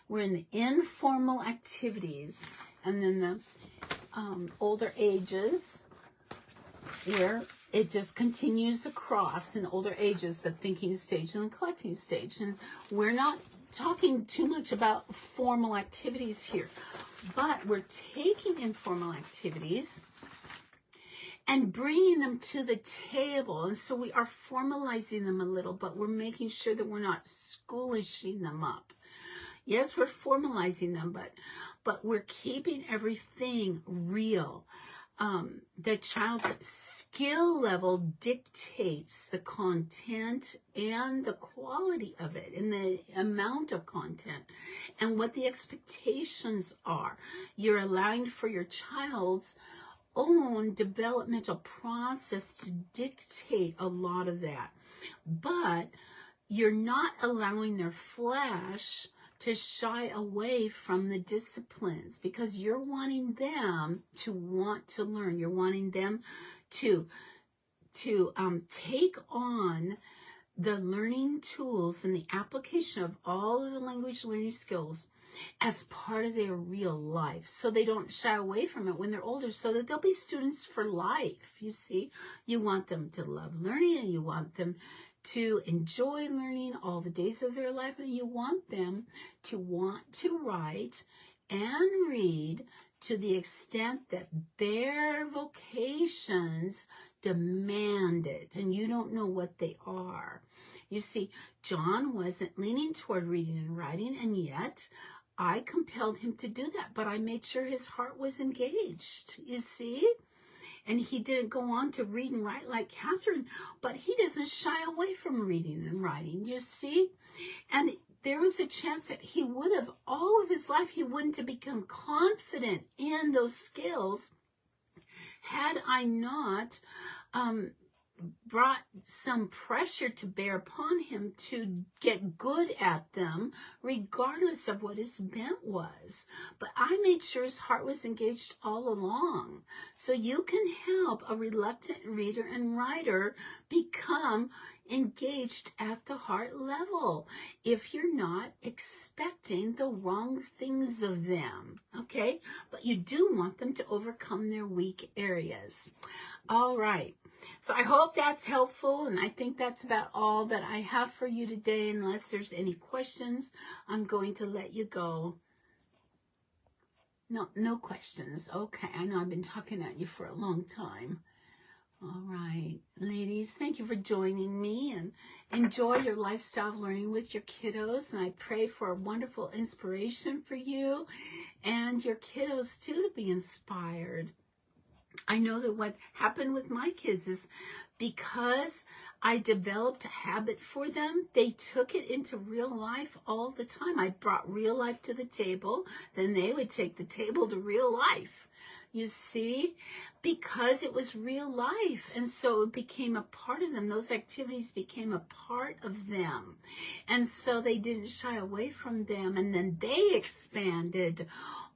We're in the informal activities, and then the older ages, where it just continues across in the older ages, the thinking stage and the collecting stage. And we're not talking too much about formal activities here, but we're taking informal activities and bringing them to the table. And so we are formalizing them a little, but we're making sure that we're not schoolishing them up. Yes, we're formalizing them, but we're keeping everything real. The child's skill level dictates the content and the quality of it, and the amount of content, and what the expectations are. You're allowing for your child's own developmental process to dictate a lot of that. But you're not allowing their flesh to shy away from the disciplines, because you're wanting them to want to learn. You're wanting them to take on the learning tools and the application of all of the language learning skills as part of their real life, so they don't shy away from it when they're older, so that they'll be students for life. You see, you want them to love learning, and you want them to enjoy learning all the days of their life, and you want them to want to write and read to the extent that their vocations demand it, and you don't know what they are. You see, John wasn't leaning toward reading and writing, and yet I compelled him to do that, but I made sure his heart was engaged, you see? And he didn't go on to read and write like Catherine, but he doesn't shy away from reading and writing, you see? And there was a chance that he would have, all of his life, he wouldn't have become confident in those skills had I not brought some pressure to bear upon him to get good at them, regardless of what his bent was. But I made sure his heart was engaged all along. So you can help a reluctant reader and writer become engaged at the heart level if you're not expecting the wrong things of them, okay? But you do want them to overcome their weak areas. All right. So I hope that's helpful, and I think that's about all that I have for you today. Unless there's any questions, I'm going to let you go. No questions. Okay, I know I've been talking at you for a long time. All right, ladies, thank you for joining me, and enjoy your lifestyle of learning with your kiddos. And I pray for a wonderful inspiration for you and your kiddos too, to be inspired. I know that what happened with my kids is because I developed a habit for them, they took it into real life all the time. I brought real life to the table, then they would take the table to real life. You see, because it was real life. And so it became a part of them. Those activities became a part of them. And so they didn't shy away from them. And then they expanded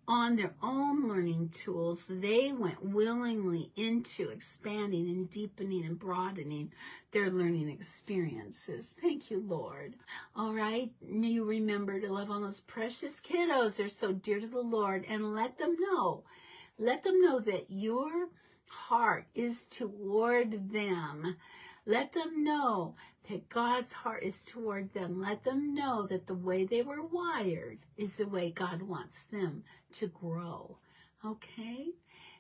on their own learning tools. They went willingly into expanding and deepening and broadening their learning experiences. Thank you, Lord. All right. You remember to love on those precious kiddos. They're so dear to the Lord, and let them know that your heart is toward them. Let them know that God's heart is toward them. Let them know that the way they were wired is the way God wants them to grow. Okay?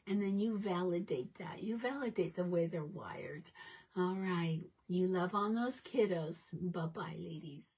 And then you validate that. You validate the way they're wired. All right. You love on those kiddos. Bye-bye, ladies.